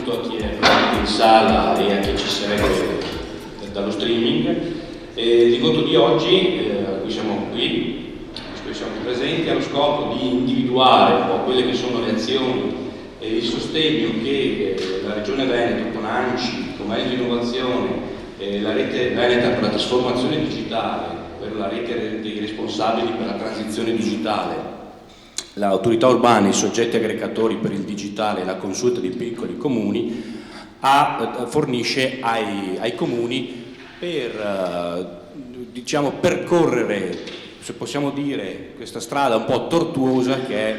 innanzitutto a chi è in sala e a chi ci segue dallo streaming. L'incontro di oggi, a cui siamo qui presenti, ha lo scopo di individuare un po' quelle che sono le azioni e il sostegno che la Regione Veneto, con ANCI, con Veneto Innovazione, la rete Veneta per la trasformazione digitale, per la rete dei responsabili per la transizione digitale, l'autorità urbana, i soggetti aggregatori per il digitale e la consulta dei piccoli comuni, fornisce ai comuni per diciamo percorrere, se possiamo dire, questa strada un po' tortuosa che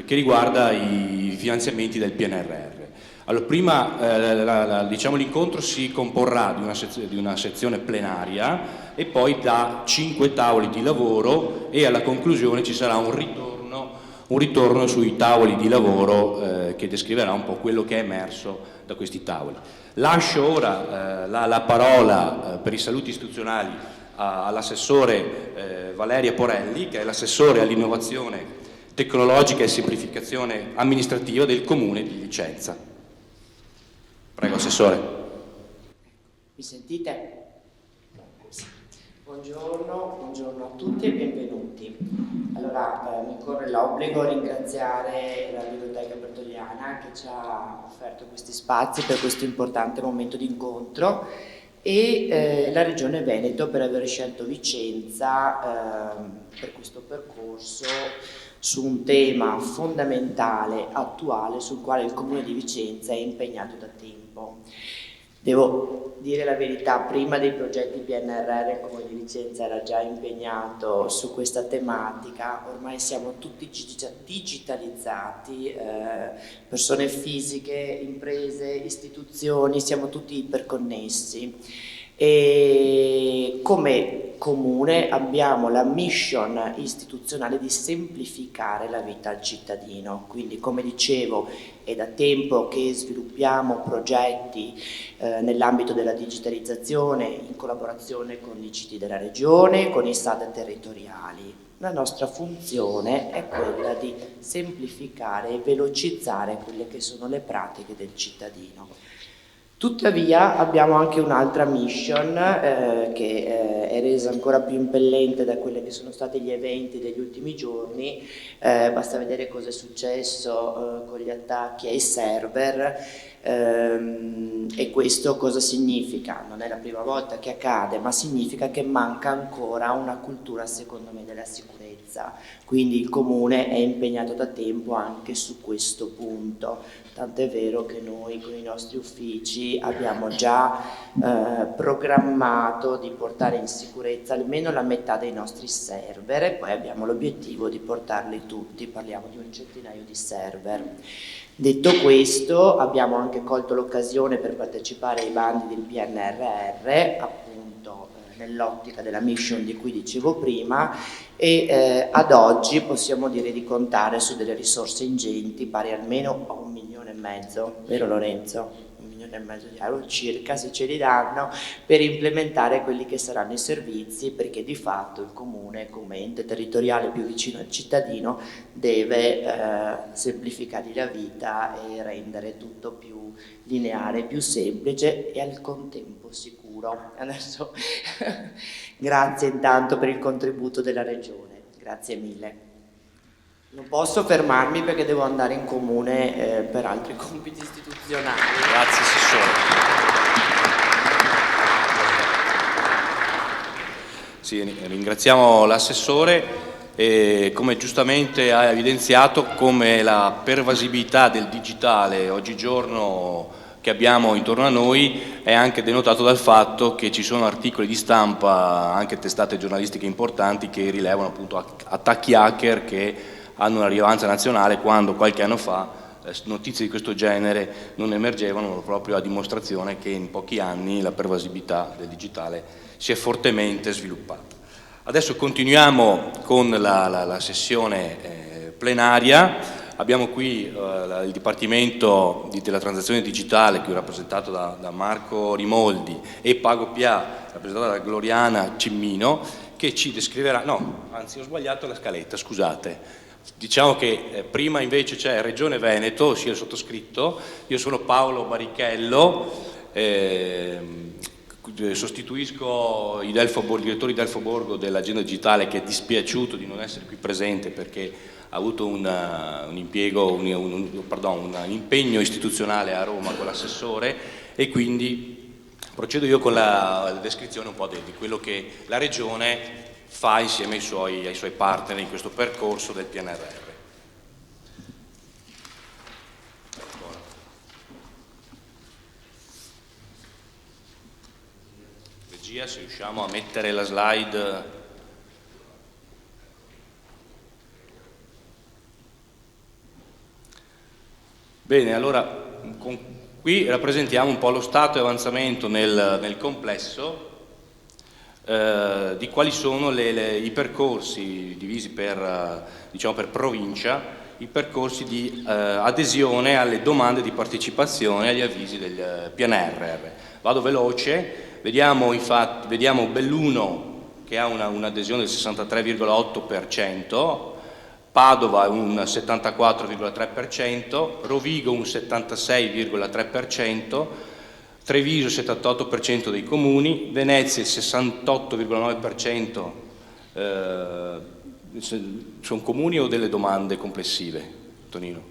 riguarda i finanziamenti del PNRR. Allora, prima diciamo, l'incontro si comporrà di una sezione plenaria e poi da 5 tavoli di lavoro, e alla conclusione ci sarà un ritorno sui tavoli di lavoro che descriverà un po' quello che è emerso da questi tavoli. Lascio ora la parola per i saluti istituzionali all'assessore Valeria Porelli, che è l'assessore all'innovazione tecnologica e semplificazione amministrativa del Comune di Vicenza. Prego, Assessore. Mi sentite? Buongiorno a tutti e benvenuti. Allora, mi corre l'obbligo di ringraziare la Biblioteca Bertoliana che ci ha offerto questi spazi per questo importante momento di incontro e la Regione Veneto per aver scelto Vicenza per questo percorso su un tema fondamentale, attuale, sul quale il Comune di Vicenza è impegnato da tempo. Devo dire la verità, prima dei progetti PNRR il Comune di Vicenza era già impegnato su questa tematica, ormai siamo tutti digitalizzati, persone fisiche, imprese, istituzioni, siamo tutti iperconnessi. E come Comune abbiamo la mission istituzionale di semplificare la vita al cittadino, quindi come dicevo è da tempo che sviluppiamo progetti nell'ambito della digitalizzazione in collaborazione con i CT della Regione, con i SAD territoriali. La nostra funzione è quella di semplificare e velocizzare quelle che sono le pratiche del cittadino. Tuttavia abbiamo anche un'altra mission che è resa ancora più impellente da quelli che sono stati gli eventi degli ultimi giorni, basta vedere cosa è successo con gli attacchi ai server e questo cosa significa? Non è la prima volta che accade, ma significa che manca ancora una cultura, secondo me, della sicurezza, quindi il Comune è impegnato da tempo anche su questo punto. Tant'è vero che noi con i nostri uffici abbiamo già programmato di portare in sicurezza almeno la metà dei nostri server e poi abbiamo l'obiettivo di portarli tutti, parliamo di un centinaio di server. Detto questo, abbiamo anche colto l'occasione per partecipare ai bandi del PNRR, appunto nell'ottica della mission di cui dicevo prima, e ad oggi possiamo dire di contare su delle risorse ingenti pari almeno a 1,5 milioni, vero Lorenzo? 1,5 milioni di euro circa, se ce li danno, per implementare quelli che saranno i servizi, perché di fatto il Comune, come ente territoriale più vicino al cittadino, deve semplificargli la vita e rendere tutto più lineare, più semplice e al contempo sicuro. Adesso grazie intanto per il contributo della Regione, grazie mille. Non posso fermarmi perché devo andare in Comune per altri compiti istituzionali. Grazie, Assessore. Sì, ringraziamo l'Assessore e come giustamente ha evidenziato come la pervasività del digitale oggigiorno che abbiamo intorno a noi è anche denotato dal fatto che ci sono articoli di stampa, anche testate giornalistiche importanti, che rilevano appunto attacchi hacker che hanno una rilevanza nazionale, quando qualche anno fa notizie di questo genere non emergevano, proprio a dimostrazione che in pochi anni la pervasività del digitale si è fortemente sviluppata. Adesso continuiamo con la sessione plenaria. Abbiamo qui il Dipartimento della Transazione Digitale, qui rappresentato da Marco Rimoldi, e PagoPA, rappresentato da Gloriana Cimmino, che ci descriverà, no, anzi ho sbagliato la scaletta, scusate. Diciamo che prima invece c'è Regione Veneto, ossia il sottoscritto. Io sono Paolo Barichello, sostituisco il direttore di Delfoborgo dell'agenda digitale, che è dispiaciuto di non essere qui presente perché ha avuto un impegno istituzionale a Roma con l'assessore, e quindi procedo io con la descrizione un po' di quello che la Regione fa insieme ai suoi partner in questo percorso del PNRR. Regia, se riusciamo a mettere la slide. Bene, allora qui rappresentiamo un po' lo stato di avanzamento nel complesso, di quali sono i percorsi divisi per provincia, i percorsi di adesione alle domande di partecipazione agli avvisi del PNRR. Vado veloce, vediamo Belluno che ha un'adesione del 63,8%, Padova un 74,3%, Rovigo un 76,3%, Treviso il 78% dei comuni, Venezia il 68,9%. Sono comuni o delle domande complessive, Tonino?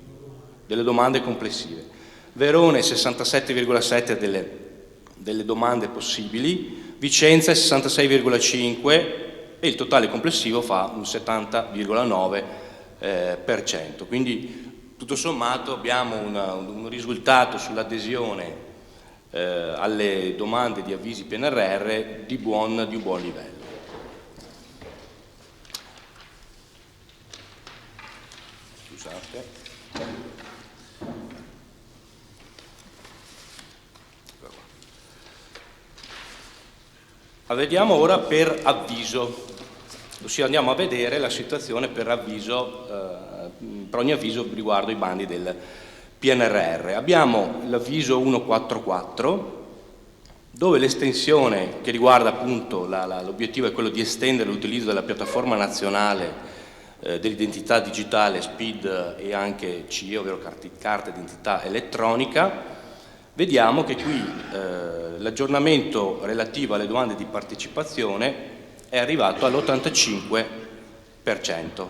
Delle domande complessive. Verona il 67,7% delle domande possibili, Vicenza il 66,5% e il totale complessivo fa un 70,9%. Quindi tutto sommato abbiamo un risultato sull'adesione alle domande di avvisi PNRR di buon livello. Scusate. Vediamo ora per avviso, ossia andiamo a vedere la situazione per ogni avviso riguardo i bandi del PNRR. Abbiamo l'avviso 144, dove l'estensione che riguarda appunto l'obiettivo è quello di estendere l'utilizzo della piattaforma nazionale dell'identità digitale SPID e anche CIE, ovvero carta d'identità elettronica. Vediamo che qui l'aggiornamento relativo alle domande di partecipazione è arrivato all'85%.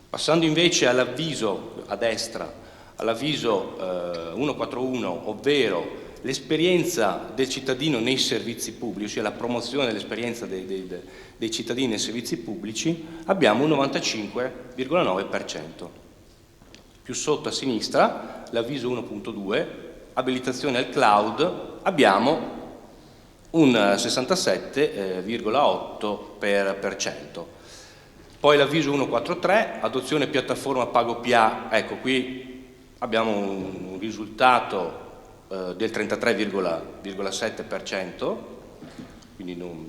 Passando invece all'avviso a destra, all'avviso 141, ovvero l'esperienza del cittadino nei servizi pubblici, ossia la promozione dell'esperienza dei cittadini nei servizi pubblici, abbiamo un 95,9%. Più sotto a sinistra, l'avviso 1.2, abilitazione al cloud, abbiamo un 67,8%. Poi l'avviso 143, adozione piattaforma PagoPA, ecco qui abbiamo un risultato del 33,7%, quindi un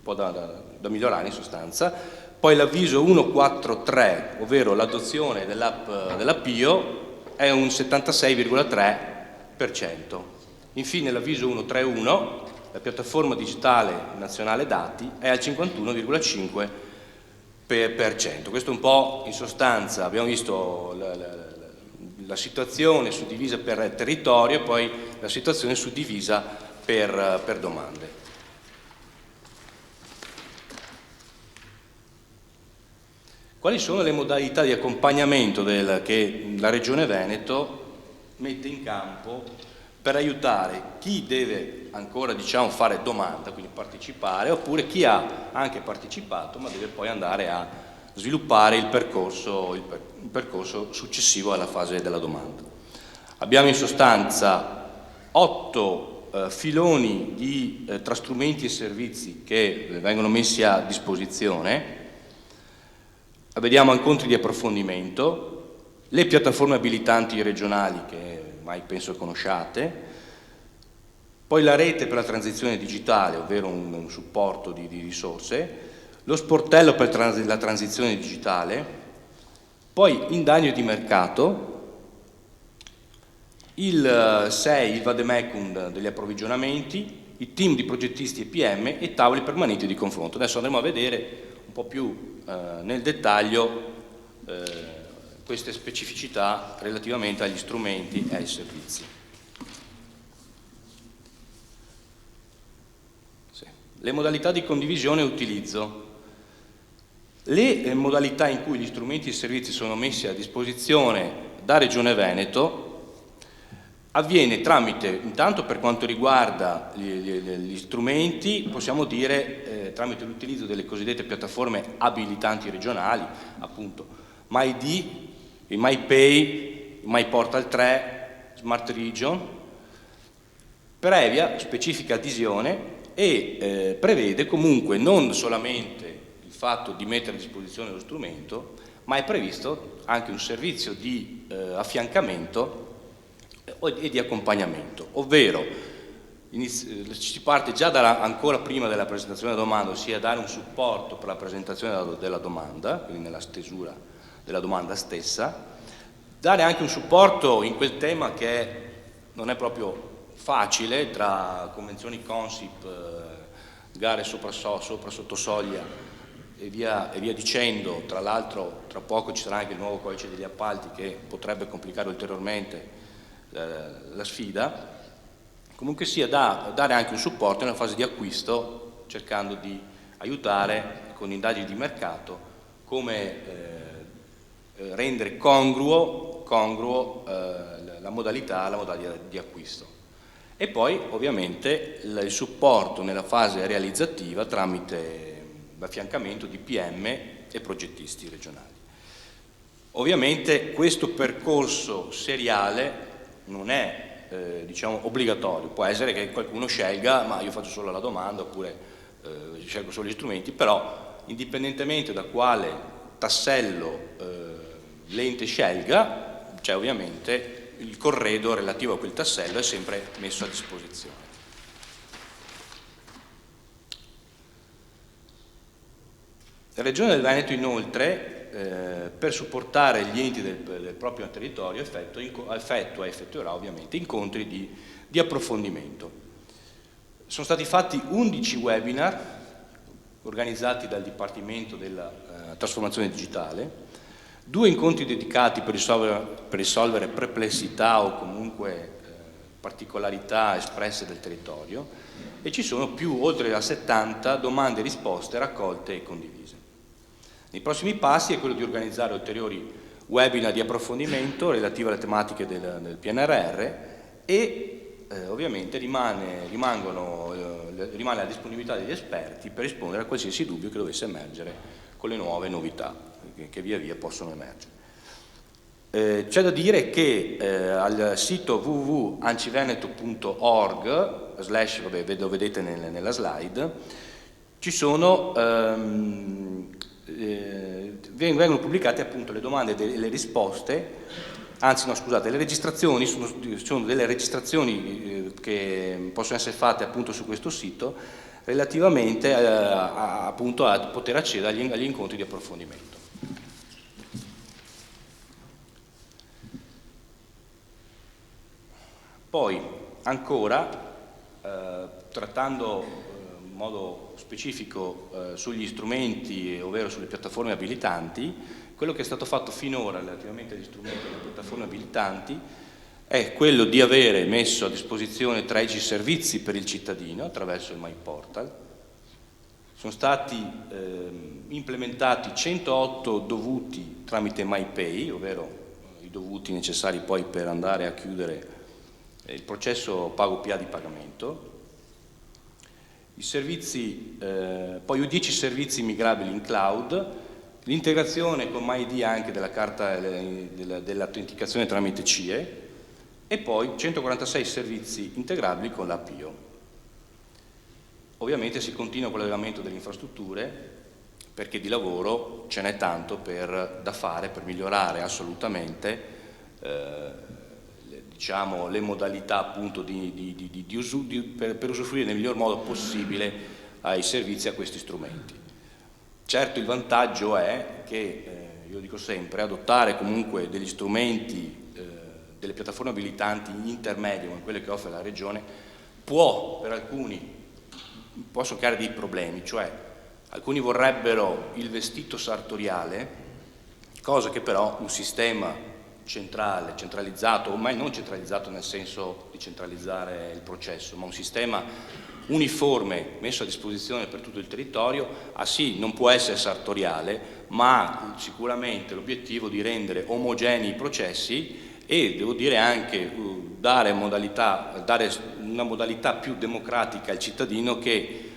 po' da migliorare in sostanza. Poi l'avviso 143, ovvero l'adozione dell'app della PIO, è un 76,3%. Infine l'avviso 131, la piattaforma digitale nazionale dati, è al 51,5%. Questo un po' in sostanza, abbiamo visto la situazione suddivisa per territorio e poi la situazione suddivisa per domande. Quali sono le modalità di accompagnamento che la Regione Veneto mette in campo per aiutare chi deve ancora fare domanda, quindi partecipare, oppure chi ha anche partecipato ma deve poi andare a sviluppare il percorso successivo alla fase della domanda. Abbiamo in sostanza 8 filoni tra strumenti e servizi che vengono messi a disposizione. Vediamo incontri di approfondimento, le piattaforme abilitanti regionali che ormai penso conosciate, poi la rete per la transizione digitale, ovvero un supporto di risorse, lo sportello per la transizione digitale, poi indagine di mercato, il SEI, il vademecum degli approvvigionamenti, i team di progettisti e PM e tavoli permanenti di confronto. Adesso andremo a vedere un po' più nel dettaglio queste specificità relativamente agli strumenti e ai servizi. Sì. Le modalità di condivisione e utilizzo. Le modalità in cui gli strumenti e i servizi sono messi a disposizione da Regione Veneto avviene tramite, intanto per quanto riguarda gli strumenti, possiamo dire tramite l'utilizzo delle cosiddette piattaforme abilitanti regionali, appunto MyD, MyPay, MyPortal 3, Smart Region, previa specifica adesione e prevede comunque non solamente il fatto di mettere a disposizione lo strumento, ma è previsto anche un servizio di affiancamento e di accompagnamento, ovvero si parte già ancora prima della presentazione della domanda, ossia dare un supporto per la presentazione della domanda, quindi nella stesura della domanda stessa, dare anche un supporto in quel tema che non è proprio facile, tra convenzioni Consip, gare sopra sotto soglia e via dicendo. Tra l'altro tra poco ci sarà anche il nuovo codice degli appalti che potrebbe complicare ulteriormente la sfida. Comunque sia, dare anche un supporto nella fase di acquisto, cercando di aiutare con indagini di mercato come rendere congruo la modalità di acquisto. E poi ovviamente il supporto nella fase realizzativa tramite l'affiancamento di PM e progettisti regionali. Ovviamente questo percorso seriale non è diciamo obbligatorio, può essere che qualcuno scelga ma io faccio solo la domanda oppure scelgo solo gli strumenti, però indipendentemente da quale tassello l'ente scelga, c'è ovviamente il corredo relativo a quel tassello è sempre messo a disposizione. La Regione del Veneto inoltre per supportare gli enti del proprio territorio effettuerà ovviamente incontri di approfondimento. Sono stati fatti 11 webinar organizzati dal Dipartimento della Trasformazione Digitale, 2 incontri dedicati per risolvere perplessità o comunque particolarità espresse del territorio e ci sono oltre a 70 domande e risposte raccolte e condivise. Nei prossimi passi è quello di organizzare ulteriori webinar di approfondimento relativi alle tematiche del PNRR e ovviamente rimane la disponibilità degli esperti per rispondere a qualsiasi dubbio che dovesse emergere con le nuove novità che via via possono emergere. C'è da dire che al sito www.anciveneto.org lo vedete nella slide, ci sono vengono pubblicate appunto le domande e le risposte, anzi no scusate, le registrazioni sono delle registrazioni che possono essere fatte appunto su questo sito relativamente appunto a poter accedere agli incontri di approfondimento. Poi ancora trattando in modo specifico sugli strumenti, ovvero sulle piattaforme abilitanti, quello che è stato fatto finora relativamente agli strumenti e alle piattaforme abilitanti è quello di avere messo a disposizione 13 servizi per il cittadino attraverso il MyPortal. Sono stati implementati 108 dovuti tramite MyPay, ovvero i dovuti necessari poi per andare a chiudere il processo pago PA di pagamento. I servizi, poi 10 servizi migrabili in cloud, l'integrazione con MyD anche della carta dell'autenticazione tramite CIE e poi 146 servizi integrabili con l'APIO. Ovviamente si continua con l'allenamento delle infrastrutture perché di lavoro ce n'è tanto da fare per migliorare assolutamente diciamo, le modalità appunto per usufruire nel miglior modo possibile ai servizi, a questi strumenti. Certo il vantaggio è che, io dico sempre, adottare comunque degli strumenti, delle piattaforme abilitanti intermedie come quelle che offre la Regione, può creare dei problemi, cioè alcuni vorrebbero il vestito sartoriale, cosa che però un sistema centralizzato, ormai non centralizzato nel senso di centralizzare il processo, ma un sistema uniforme messo a disposizione per tutto il territorio, sì, non può essere sartoriale, ma ha sicuramente l'obiettivo di rendere omogenei i processi e, devo dire, anche dare una modalità più democratica al cittadino che,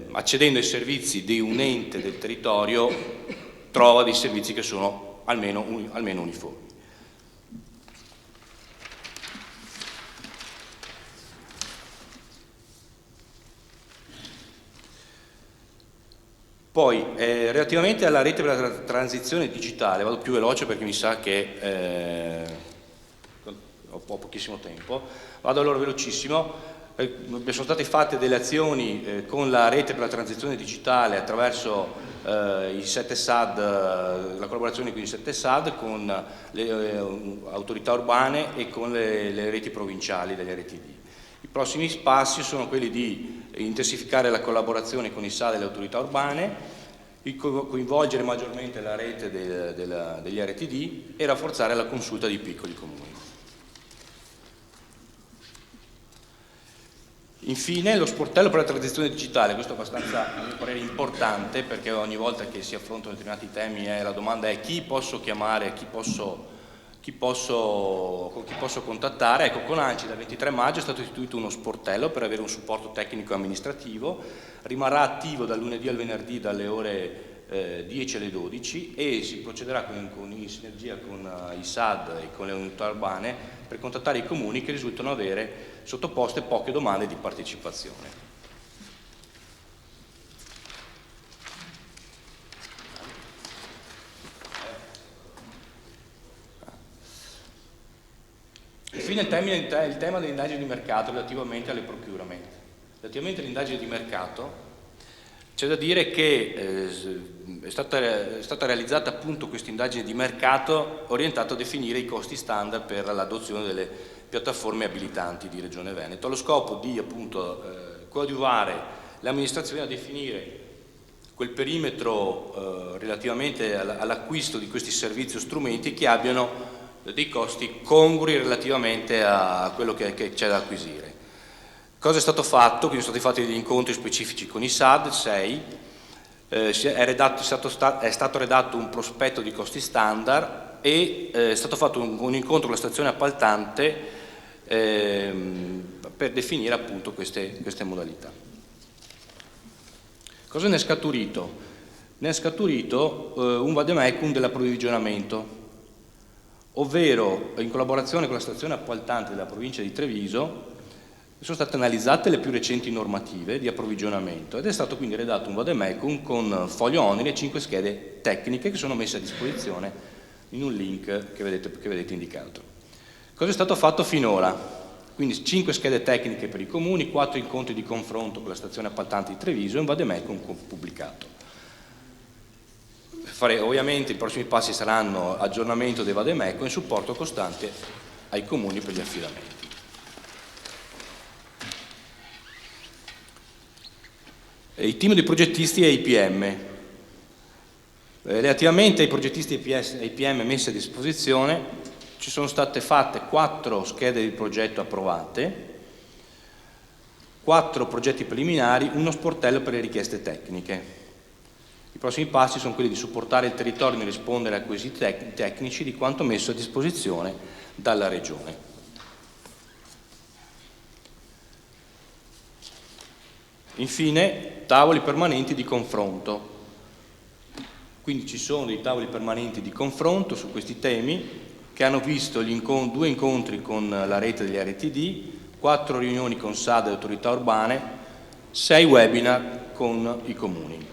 accedendo ai servizi di un ente del territorio, trova dei servizi che sono almeno uniformi. Poi, relativamente alla rete per la transizione digitale, vado più veloce perché mi sa che ho pochissimo tempo, vado allora velocissimo. Sono state fatte delle azioni con la rete per la transizione digitale attraverso i 7 SAD, la collaborazione con i 7 SAD, con le autorità urbane e con le reti provinciali delle RTD. I prossimi passi sono quelli di intensificare la collaborazione con i SAD e le autorità urbane, coinvolgere maggiormente la rete degli RTD e rafforzare la consulta di piccoli comuni. Infine lo sportello per la transizione digitale, questo è abbastanza, a mio parere, importante, perché ogni volta che si affrontano determinati temi la domanda è chi posso chiamare, con chi posso contattare. Ecco, con ANCI dal 23 maggio è stato istituito uno sportello per avere un supporto tecnico e amministrativo, rimarrà attivo dal lunedì al venerdì dalle ore 10 alle 12 e si procederà in sinergia con i SAD e con le unità urbane per contattare i comuni che risultano avere sottoposte poche domande di partecipazione. Infine il tema delle indagini di mercato relativamente alle procurement. Relativamente alle indagini di mercato c'è da dire che è stata realizzata appunto questa indagine di mercato orientata a definire i costi standard per l'adozione delle piattaforme abilitanti di Regione Veneto, allo scopo di appunto coadiuvare le amministrazioni a definire quel perimetro relativamente all'acquisto di questi servizi o strumenti che abbiano dei costi congrui relativamente a quello che c'è da acquisire. Cosa è stato fatto? Quindi sono stati fatti degli incontri specifici con i SAD, 6, è stato redatto un prospetto di costi standard e è stato fatto un incontro con la stazione appaltante per definire appunto queste modalità. Cosa ne è scaturito? Ne è scaturito un vademecum dell'approvvigionamento, ovvero in collaborazione con la stazione appaltante della provincia di Treviso sono state analizzate le più recenti normative di approvvigionamento ed è stato quindi redatto un vademecum con foglio oneri e 5 schede tecniche che sono messe a disposizione in un link che vedete indicato. Cosa è stato fatto finora? Quindi 5 schede tecniche per i comuni, 4 incontri di confronto con la stazione appaltante di Treviso e un vademecum pubblicato. Ovviamente i prossimi passi saranno aggiornamento dei vademecum e supporto costante ai comuni per gli affidamenti. I team di progettisti e IPM. Relativamente ai progettisti e IPM messi a disposizione ci sono state fatte 4 schede di progetto approvate, 4 progetti preliminari, uno sportello per le richieste tecniche. I prossimi passi sono quelli di supportare il territorio nel rispondere a quesiti tecnici di quanto messo a disposizione dalla Regione. Infine, tavoli permanenti di confronto. Quindi ci sono dei tavoli permanenti di confronto su questi temi che hanno visto 2 incontri con la rete degli RTD, 4 riunioni con SAD e autorità urbane, 6 webinar con i comuni.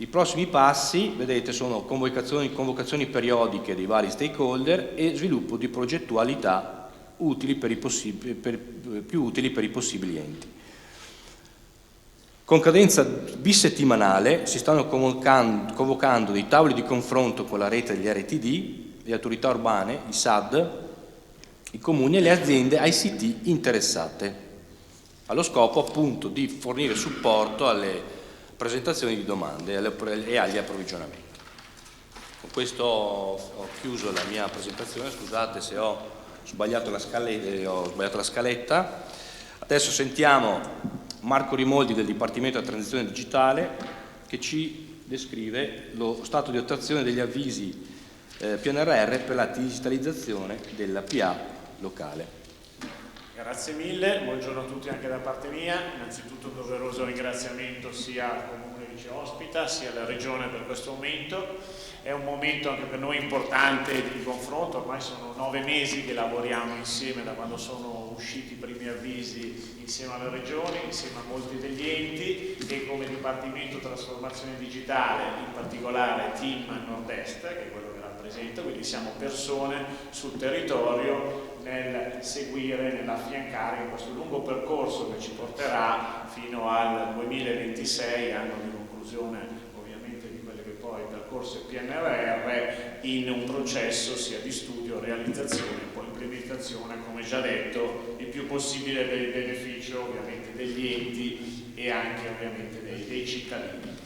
I prossimi passi, vedete, sono convocazioni periodiche dei vari stakeholder e sviluppo di progettualità più utili per i possibili enti. Con cadenza bisettimanale si stanno convocando dei tavoli di confronto con la rete degli RTD, le autorità urbane, i SAD, i comuni e le aziende ICT interessate, allo scopo appunto di fornire supporto alle presentazioni di domande e agli approvvigionamenti. Con questo ho chiuso la mia presentazione, scusate se ho sbagliato la scaletta. Adesso sentiamo Marco Rimoldi del Dipartimento della Transizione Digitale che ci descrive lo stato di attuazione degli avvisi PNRR per la digitalizzazione della PA locale. Grazie mille, buongiorno a tutti anche da parte mia. Innanzitutto un doveroso ringraziamento sia al Comune che ci ospita, sia alla Regione per questo momento. È un momento anche per noi importante di confronto, ormai sono 9 mesi che lavoriamo insieme da quando sono usciti i primi avvisi insieme alle Regioni, insieme a molti degli enti e come Dipartimento Trasformazione Digitale, in particolare Team Nord-Est, che è quello che rappresento, quindi siamo persone sul territorio nel seguire, nell'affiancare in questo lungo percorso che ci porterà fino al 2026, anno di conclusione ovviamente di quelli che poi il percorso PNRR, in un processo sia di studio, realizzazione e poi implementazione, come già detto, il più possibile per il beneficio ovviamente degli enti e anche ovviamente dei cittadini.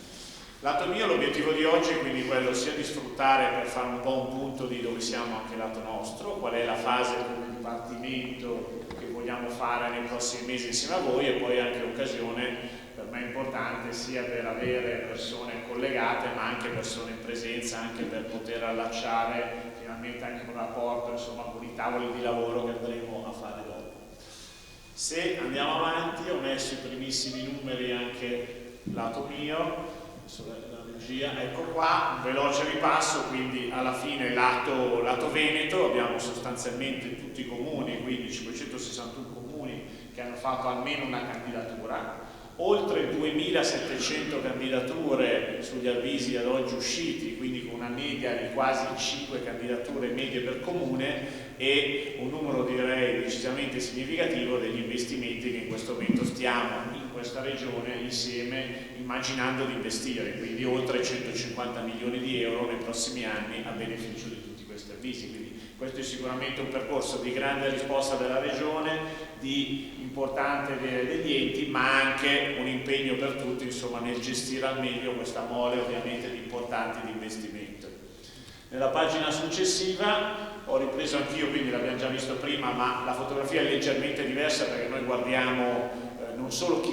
Lato mio l'obiettivo di oggi è quindi quello sia di sfruttare per fare un po' un punto di dove siamo anche lato nostro, qual è la fase come Dipartimento che vogliamo fare nei prossimi mesi insieme a voi e poi anche occasione per me importante sia per avere persone collegate ma anche persone in presenza, anche per poter allacciare finalmente anche un rapporto insomma con i tavoli di lavoro che andremo a fare dopo. Se andiamo avanti, ho messo i primissimi numeri anche lato mio, la regia, ecco qua, un veloce ripasso, quindi alla fine lato Veneto abbiamo sostanzialmente tutti i comuni, quindi 561 comuni che hanno fatto almeno una candidatura, oltre 2700 candidature sugli avvisi ad oggi usciti, quindi con una media di quasi 5 candidature medie per comune e un numero direi decisamente significativo degli investimenti che in questo momento stiamo in questa regione insieme immaginando di investire, quindi oltre 150 milioni di euro nei prossimi anni a beneficio di tutti questi avvisi. Quindi questo è sicuramente un percorso di grande risposta della regione, di importante degli enti, ma anche un impegno per tutti insomma, nel gestire al meglio questa mole ovviamente di importanti di investimento. Nella pagina successiva ho ripreso anch'io, quindi l'abbiamo già visto prima, ma la fotografia è leggermente diversa perché noi guardiamo non solo chi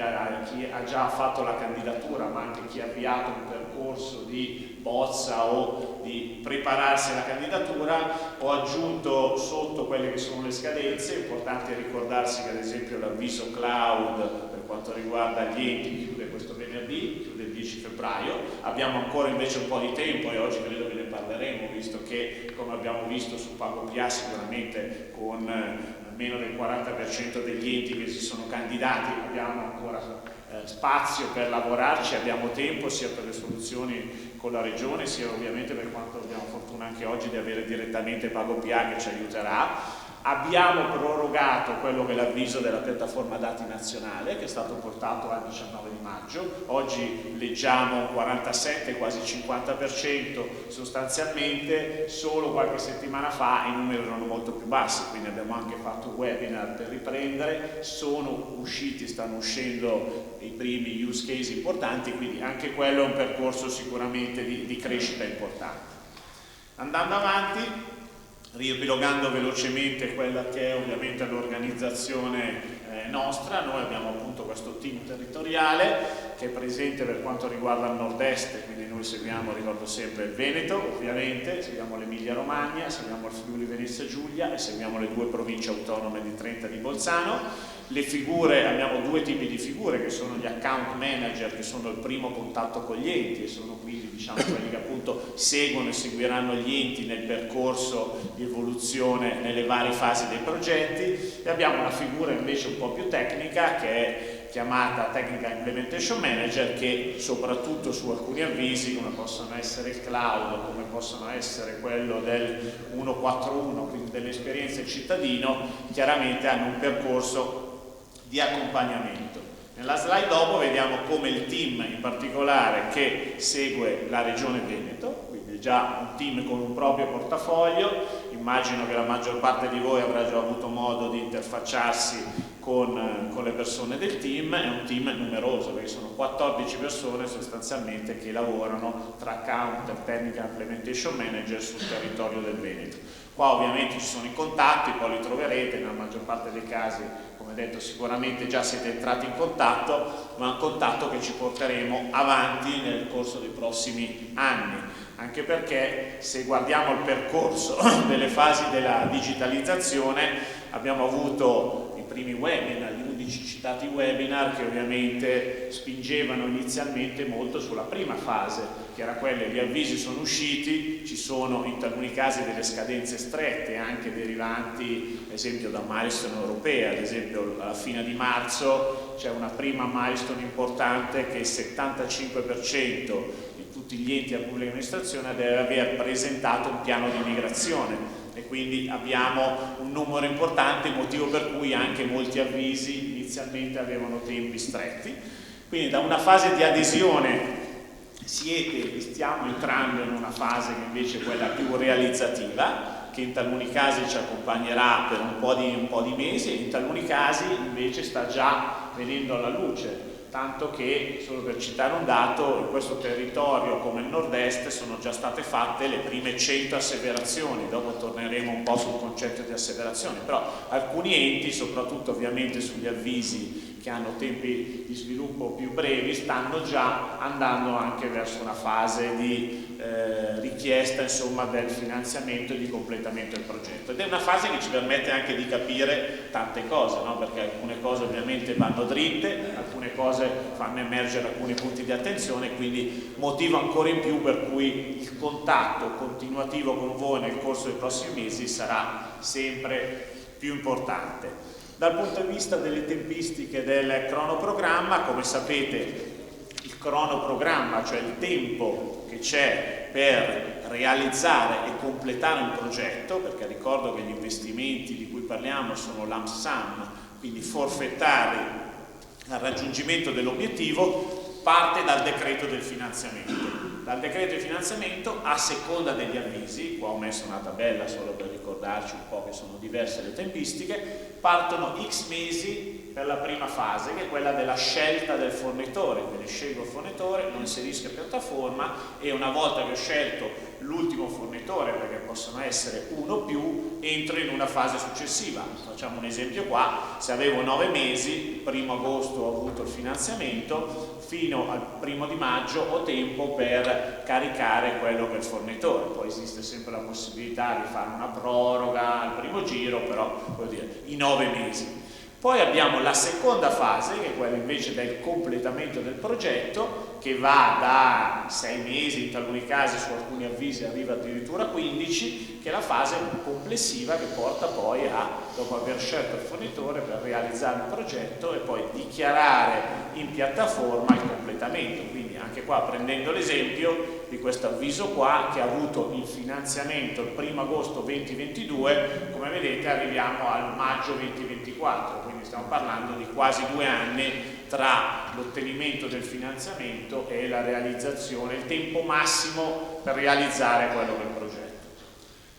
ha già fatto la candidatura, ma anche chi ha avviato un percorso di bozza o di prepararsi alla candidatura. Ho aggiunto sotto quelle che sono le scadenze, è importante ricordarsi che ad esempio l'avviso cloud per quanto riguarda gli enti chiude questo venerdì, chiude il 10 febbraio, abbiamo ancora invece un po' di tempo e oggi credo che ne parleremo, visto che come abbiamo visto su PagoPA sicuramente con meno del 40% degli enti che si sono candidati abbiamo ancora spazio per lavorarci, abbiamo tempo sia per le soluzioni con la regione sia ovviamente per quanto abbiamo fortuna anche oggi di avere direttamente PagoPA che ci aiuterà. Abbiamo prorogato quello che è l'avviso della piattaforma dati nazionale che è stato portato al 19 di maggio, oggi leggiamo 47, quasi 50%, sostanzialmente solo qualche settimana fa i numeri erano molto più bassi, quindi abbiamo anche fatto webinar per riprendere, sono usciti, stanno uscendo i primi use case importanti, quindi anche quello è un percorso sicuramente di crescita importante. Andando avanti, riepilogando velocemente quella che è ovviamente l'organizzazione nostra, noi abbiamo appunto questo team territoriale che è presente per quanto riguarda il nord-est, quindi noi seguiamo, ricordo sempre, il Veneto ovviamente, seguiamo l'Emilia Romagna, seguiamo il Friuli Venezia Giulia e seguiamo le due province autonome di Trento e di Bolzano. Le figure, abbiamo due tipi di figure che sono gli account manager che sono il primo contatto con gli enti e sono quindi diciamo quelli che appunto seguono e seguiranno gli enti nel percorso di evoluzione nelle varie fasi dei progetti e abbiamo una figura invece un po' più tecnica che è chiamata Technical Implementation Manager che soprattutto su alcuni avvisi come possono essere il cloud, come possono essere quello del 141, quindi dell'esperienza del cittadino, chiaramente hanno un percorso di accompagnamento. Nella slide dopo vediamo come il team in particolare che segue la regione Veneto, quindi già un team con un proprio portafoglio, immagino che la maggior parte di voi avrà già avuto modo di interfacciarsi con le persone del team. È un team numeroso perché sono 14 persone sostanzialmente che lavorano tra accountant, technical implementation manager sul territorio del Veneto. Qua ovviamente ci sono i contatti, poi li troverete, nella maggior parte dei casi, come detto, sicuramente già siete entrati in contatto, ma è un contatto che ci porteremo avanti nel corso dei prossimi anni, anche perché se guardiamo il percorso delle fasi della digitalizzazione abbiamo avuto i primi webinar, gli 11 citati webinar che ovviamente spingevano inizialmente molto sulla prima fase, che era quella: gli avvisi sono usciti, ci sono in alcuni casi delle scadenze strette anche derivanti ad esempio da milestone europea. Ad esempio alla fine di marzo c'è una prima milestone importante che il 75% di tutti gli enti della pubblica amministrazione deve aver presentato un piano di migrazione, e quindi abbiamo un numero importante, motivo per cui anche molti avvisi inizialmente avevano tempi stretti. Quindi da una fase di adesione stiamo entrando in una fase che invece è quella più realizzativa, che in taluni casi ci accompagnerà per un po' di mesi, e in taluni casi invece sta già venendo alla luce. Tanto che, solo per citare un dato, in questo territorio come il nord-est sono già state fatte le prime 100 asseverazioni. Dopo torneremo un po' sul concetto di asseverazione, però alcuni enti, soprattutto ovviamente sugli avvisi che hanno tempi di sviluppo più brevi, stanno già andando anche verso una fase di richiesta, insomma, del finanziamento e di completamento del progetto, ed è una fase che ci permette anche di capire tante cose, no? Perché alcune cose ovviamente vanno dritte, alcune cose fanno emergere alcuni punti di attenzione, quindi motivo ancora in più per cui il contatto continuativo con voi nel corso dei prossimi mesi sarà sempre più importante. Dal punto di vista delle tempistiche del cronoprogramma, come sapete, il cronoprogramma, cioè il tempo che c'è per realizzare e completare un progetto, perché ricordo che gli investimenti di cui parliamo sono lump sum, quindi forfettari al raggiungimento dell'obiettivo, parte dal decreto del finanziamento. Dal decreto di finanziamento, a seconda degli avvisi, qua ho messo una tabella solo per ricordarci un po' che sono diverse le tempistiche, partono X mesi per la prima fase, che è quella della scelta del fornitore. Quindi scelgo il fornitore, lo inserisco in piattaforma, e una volta che ho scelto l'ultimo fornitore, perché possono essere uno o più, entro in una fase successiva. Facciamo un esempio qua: se avevo 9 mesi, 1° agosto ho avuto il finanziamento, fino al 1° di maggio ho tempo per caricare quello che è il fornitore. Poi esiste sempre la possibilità di fare una proroga al primo giro, però voglio dire, i 9 mesi. Poi abbiamo la seconda fase, che è quella invece del completamento del progetto, che va da 6 mesi, in taluni casi su alcuni avvisi arriva addirittura a 15, che è la fase complessiva che porta poi a, dopo aver scelto il fornitore per realizzare il progetto, e poi dichiarare in piattaforma il completamento. Quindi anche qua, prendendo l'esempio di questo avviso qua, che ha avuto il finanziamento il 1° agosto 2022, come vedete arriviamo al maggio 2024, quindi stiamo parlando di quasi 2 anni tra l'ottenimento del finanziamento e la realizzazione, il tempo massimo per realizzare quello che è il progetto.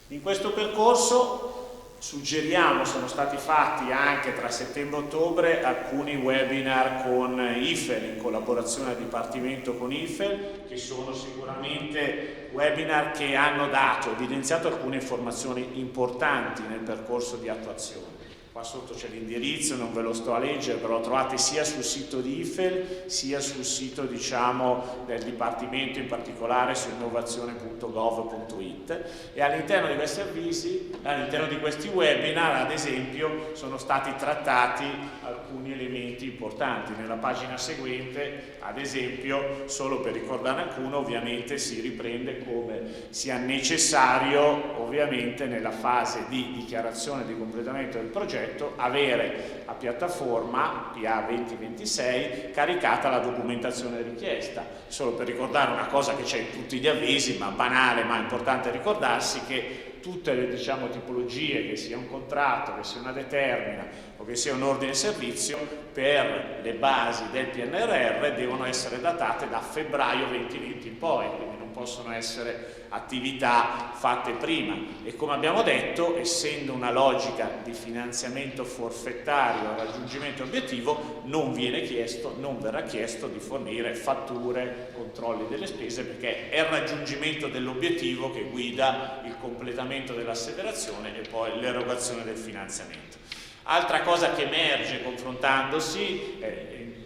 In questo percorso suggeriamo, sono stati fatti anche tra settembre e ottobre alcuni webinar con IFEL, in collaborazione al Dipartimento con IFEL, che sono sicuramente webinar che hanno dato, evidenziato alcune informazioni importanti nel percorso di attuazione. Qua sotto c'è l'indirizzo, non ve lo sto a leggere, però lo trovate sia sul sito di IFEL sia sul sito, diciamo, del Dipartimento, in particolare su innovazione.gov.it, e all'interno di questi avvisi, all'interno di questi webinar, ad esempio, sono stati trattati alcuni elementi importanti. Nella pagina seguente, ad esempio, solo per ricordarne alcuno, ovviamente si riprende come sia necessario, ovviamente, nella fase di dichiarazione di completamento del progetto, avere a piattaforma PA 2026 caricata la documentazione richiesta. Solo per ricordare una cosa che c'è in tutti gli avvisi, ma banale, ma importante ricordarsi che tutte le, diciamo, tipologie, che sia un contratto, che sia una determina o che sia un ordine servizio, per le basi del PNRR devono essere datate da febbraio 2020 in poi, quindi non possono essere attività fatte prima. E come abbiamo detto, essendo una logica di finanziamento forfettario al raggiungimento obiettivo, non verrà chiesto di fornire fatture, controlli delle spese, perché è il raggiungimento dell'obiettivo che guida il completamento dell'asseverazione e poi l'erogazione del finanziamento. Altra cosa che emerge confrontandosi,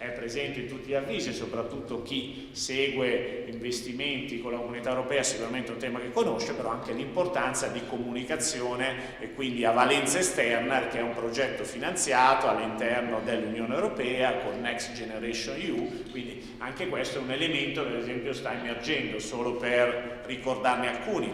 è presente in tutti gli avvisi, soprattutto chi segue investimenti con la Comunità Europea, sicuramente è un tema che conosce, però anche l'importanza di comunicazione e quindi a valenza esterna, che è un progetto finanziato all'interno dell'Unione Europea con Next Generation EU, quindi anche questo è un elemento che ad esempio sta emergendo, solo per ricordarne alcuni.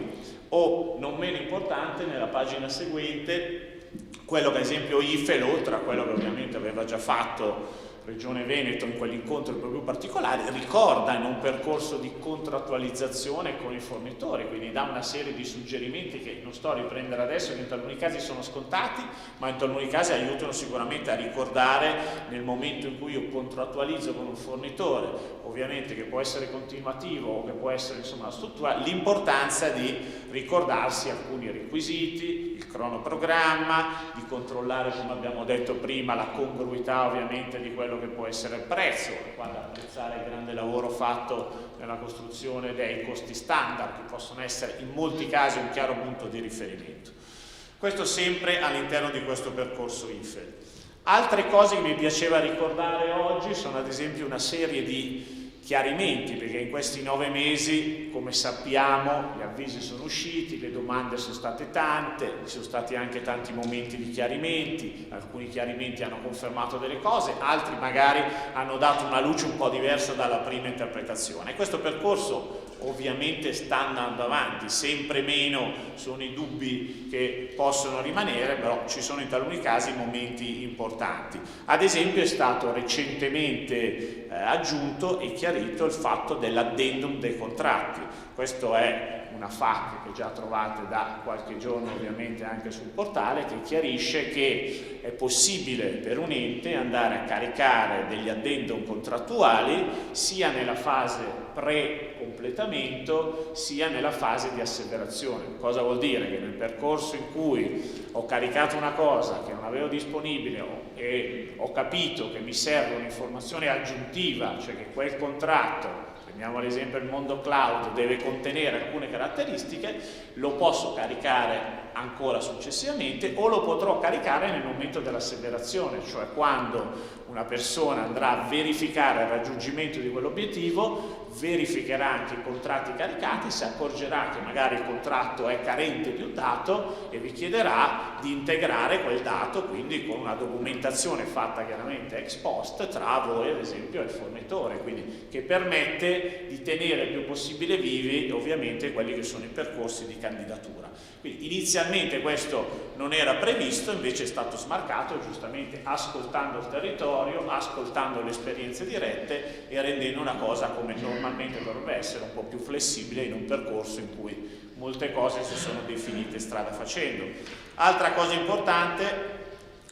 O non meno importante, nella pagina seguente, quello che ad esempio IFEL, oltre a quello che ovviamente aveva già fatto Regione Veneto in quell'incontro proprio particolare, ricorda in un percorso di contrattualizzazione con i fornitori, quindi dà una serie di suggerimenti che non sto a riprendere adesso, che in taluni casi sono scontati, ma in taluni casi aiutano sicuramente a ricordare nel momento in cui io contrattualizzo con un fornitore, ovviamente che può essere continuativo o che può essere insomma la struttura, l'importanza di ricordarsi alcuni requisiti, il cronoprogramma, di controllare, come abbiamo detto prima, la congruità ovviamente di quello che può essere il prezzo, quando apprezzare il grande lavoro fatto nella costruzione dei costi standard, che possono essere in molti casi un chiaro punto di riferimento. Questo sempre all'interno di questo percorso IFEL. Altre cose che mi piaceva ricordare oggi sono ad esempio una serie di chiarimenti, perché in questi 9 mesi, come sappiamo, gli avvisi sono usciti, le domande sono state tante, ci sono stati anche tanti momenti di chiarimenti, alcuni chiarimenti hanno confermato delle cose, altri magari hanno dato una luce un po' diversa dalla prima interpretazione. Questo percorso ovviamente sta andando avanti, sempre meno sono i dubbi che possono rimanere, però ci sono in taluni casi momenti importanti. Ad esempio è stato recentemente aggiunto e chiarito il fatto dell'addendum dei contratti. Questo è una FAQ che già trovate da qualche giorno ovviamente anche sul portale, che chiarisce che è possibile per un ente andare a caricare degli addendum contrattuali sia nella fase pre-completamento sia nella fase di asseverazione. Cosa vuol dire? Che nel percorso in cui ho caricato una cosa che non avevo disponibile e ho capito che mi serve un'informazione aggiuntiva, cioè che quel contratto, prendiamo ad esempio il mondo cloud, deve contenere alcune caratteristiche, lo posso caricare ancora successivamente o lo potrò caricare nel momento dell'asseverazione, cioè quando una persona andrà a verificare il raggiungimento di quell'obiettivo, verificherà anche i contratti caricati, si accorgerà che magari il contratto è carente di un dato e vi chiederà di integrare quel dato, quindi con una documentazione fatta chiaramente ex post tra voi ad esempio e il fornitore, quindi che permette di tenere il più possibile vivi ovviamente quelli che sono i percorsi di candidatura. Quindi inizialmente questo non era previsto, invece è stato smarcato giustamente ascoltando il territorio, ascoltando le esperienze dirette e rendendo una cosa come normalmente dovrebbe essere, un po' più flessibile in un percorso in cui molte cose si sono definite strada facendo. Altra cosa importante,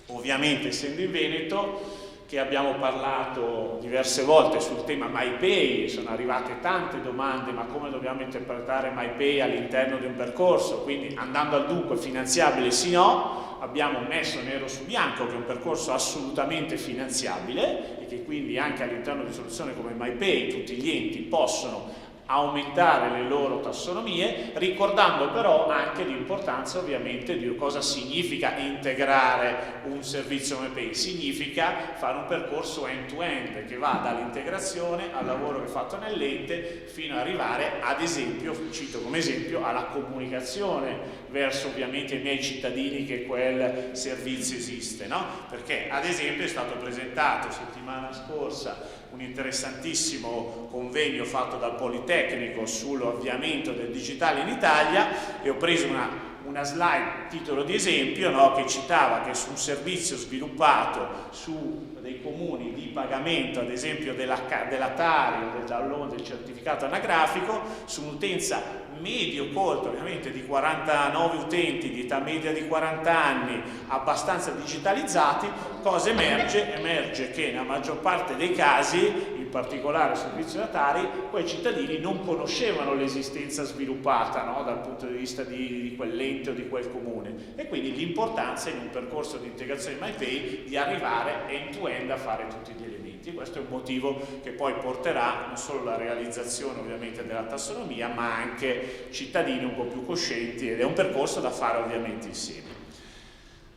ovviamente essendo in Veneto, che abbiamo parlato diverse volte sul tema MyPay, sono arrivate tante domande, ma come dobbiamo interpretare MyPay all'interno di un percorso? Quindi andando al dunque, finanziabile sì no, abbiamo messo nero su bianco che è un percorso assolutamente finanziabile e che quindi anche all'interno di soluzioni come MyPay tutti gli enti possono aumentare le loro tassonomie, ricordando però anche l'importanza ovviamente di cosa significa integrare un servizio MyPay. Significa fare un percorso end-to-end che va dall'integrazione al lavoro che è fatto nell'ente fino ad arrivare ad esempio, cito come esempio, alla comunicazione verso ovviamente i miei cittadini che quel servizio esiste, no? Perché ad esempio è stato presentato settimana scorsa un interessantissimo convegno fatto dal Politecnico sull'avviamento del digitale in Italia e ho preso una slide titolo di esempio, no, che citava che su un servizio sviluppato su dei comuni di pagamento, ad esempio della Tari o del download del certificato anagrafico, su un'utenza medio corto, ovviamente di 49 utenti, di età media di 40 anni, abbastanza digitalizzati. Cosa emerge? Emerge che nella maggior parte dei casi, in particolare servizi datari, quei cittadini non conoscevano l'esistenza sviluppata, no? Dal punto di vista di quell'ente o di quel comune, e quindi l'importanza in un percorso di integrazione MyPay di arrivare end-to-end a fare tutti gli elementi. Questo è un motivo che poi porterà non solo alla realizzazione ovviamente della tassonomia, ma anche cittadini un po' più coscienti, ed è un percorso da fare ovviamente insieme.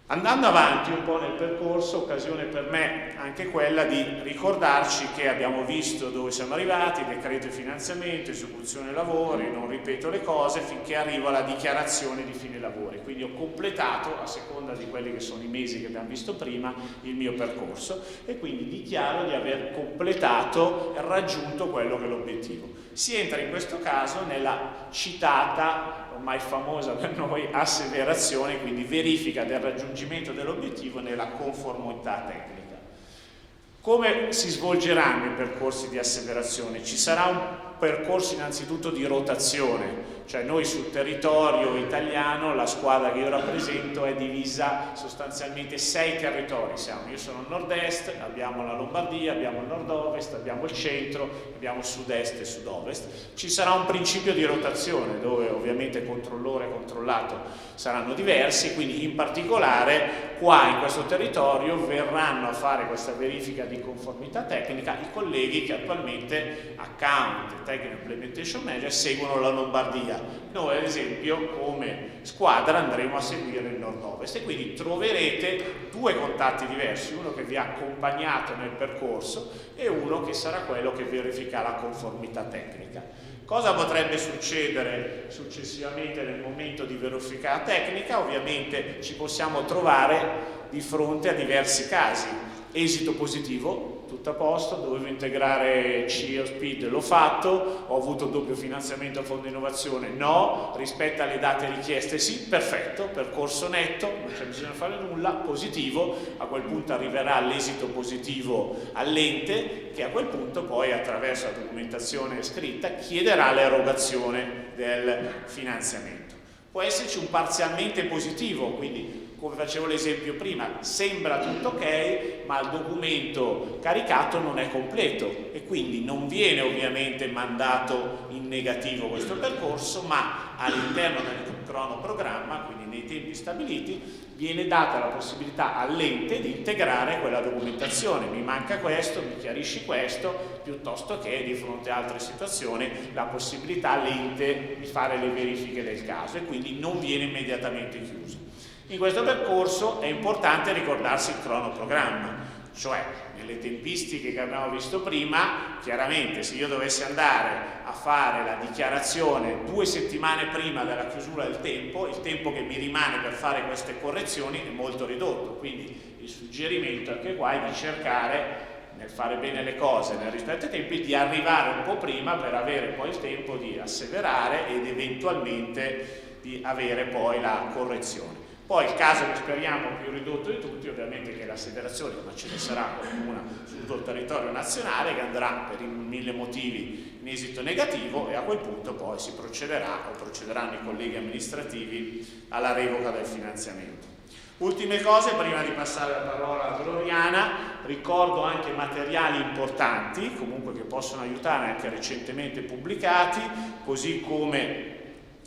Andando avanti un po' nel percorso, occasione per me anche quella di ricordarci che abbiamo visto dove siamo arrivati: decreto di finanziamento, esecuzione lavori, non ripeto le cose, finché arrivo alla dichiarazione di fine lavori. Quindi ho completato, a seconda di quelli che sono i mesi che abbiamo visto prima, il mio percorso, e quindi dichiaro di aver completato e raggiunto quello che è l'obiettivo. Si entra in questo caso nella citata, ormai famosa per noi, asseverazione, quindi verifica del raggiungimento dell'obiettivo nella conformità tecnica. Come si svolgeranno i percorsi di asseverazione? Ci sarà un percorso innanzitutto di rotazione, cioè noi sul territorio italiano, la squadra che io rappresento è divisa sostanzialmente 6 territori. Io sono il nord-est, abbiamo la Lombardia, abbiamo il nord-ovest, abbiamo il centro, abbiamo il sud-est e sud-ovest. Ci sarà un principio di rotazione dove ovviamente controllore e controllato saranno diversi, quindi in particolare qua in questo territorio verranno a fare questa verifica di conformità tecnica i colleghi che attualmente account, technical implementation manager, seguono la Lombardia. Noi ad esempio come squadra andremo a seguire il nord-ovest, e quindi troverete 2 contatti diversi, uno che vi ha accompagnato nel percorso e uno che sarà quello che verifica la conformità tecnica. Cosa potrebbe succedere successivamente nel momento di verifica tecnica? Ovviamente ci possiamo trovare di fronte a diversi casi. Esito positivo, tutto a posto, dovevo integrare CEO Speed, l'ho fatto, ho avuto doppio finanziamento a fondo innovazione, no, rispetto alle date richieste sì, perfetto, percorso netto, non c'è bisogno di fare nulla, positivo, a quel punto arriverà l'esito positivo all'ente, che a quel punto poi attraverso la documentazione scritta chiederà l'erogazione del finanziamento. Può esserci un parzialmente positivo, quindi come facevo l'esempio prima, sembra tutto ok, ma il documento caricato non è completo e quindi non viene ovviamente mandato in negativo questo percorso, ma all'interno del cronoprogramma, quindi nei tempi stabiliti, viene data la possibilità all'ente di integrare quella documentazione. Mi manca questo, mi chiarisci questo, piuttosto che di fronte a altre situazioni la possibilità all'ente di fare le verifiche del caso, e quindi non viene immediatamente chiuso. In questo percorso è importante ricordarsi il cronoprogramma, cioè nelle tempistiche che abbiamo visto prima, chiaramente se io dovessi andare a fare la dichiarazione 2 settimane prima della chiusura del tempo, il tempo che mi rimane per fare queste correzioni è molto ridotto, quindi il suggerimento anche qua è di cercare, nel fare bene le cose, nel rispetto ai tempi, di arrivare un po' prima per avere poi il tempo di asseverare ed eventualmente di avere poi la correzione. Poi il caso che speriamo più ridotto di tutti, ovviamente, che l'asseverazione, ma ce ne sarà qualcuna su tutto il territorio nazionale, che andrà per 1000 motivi in esito negativo, e a quel punto poi si procederà, o procederanno i colleghi amministrativi, alla revoca del finanziamento. Ultime cose, prima di passare la parola a Gloriana, ricordo anche materiali importanti, comunque che possono aiutare, anche recentemente pubblicati, così come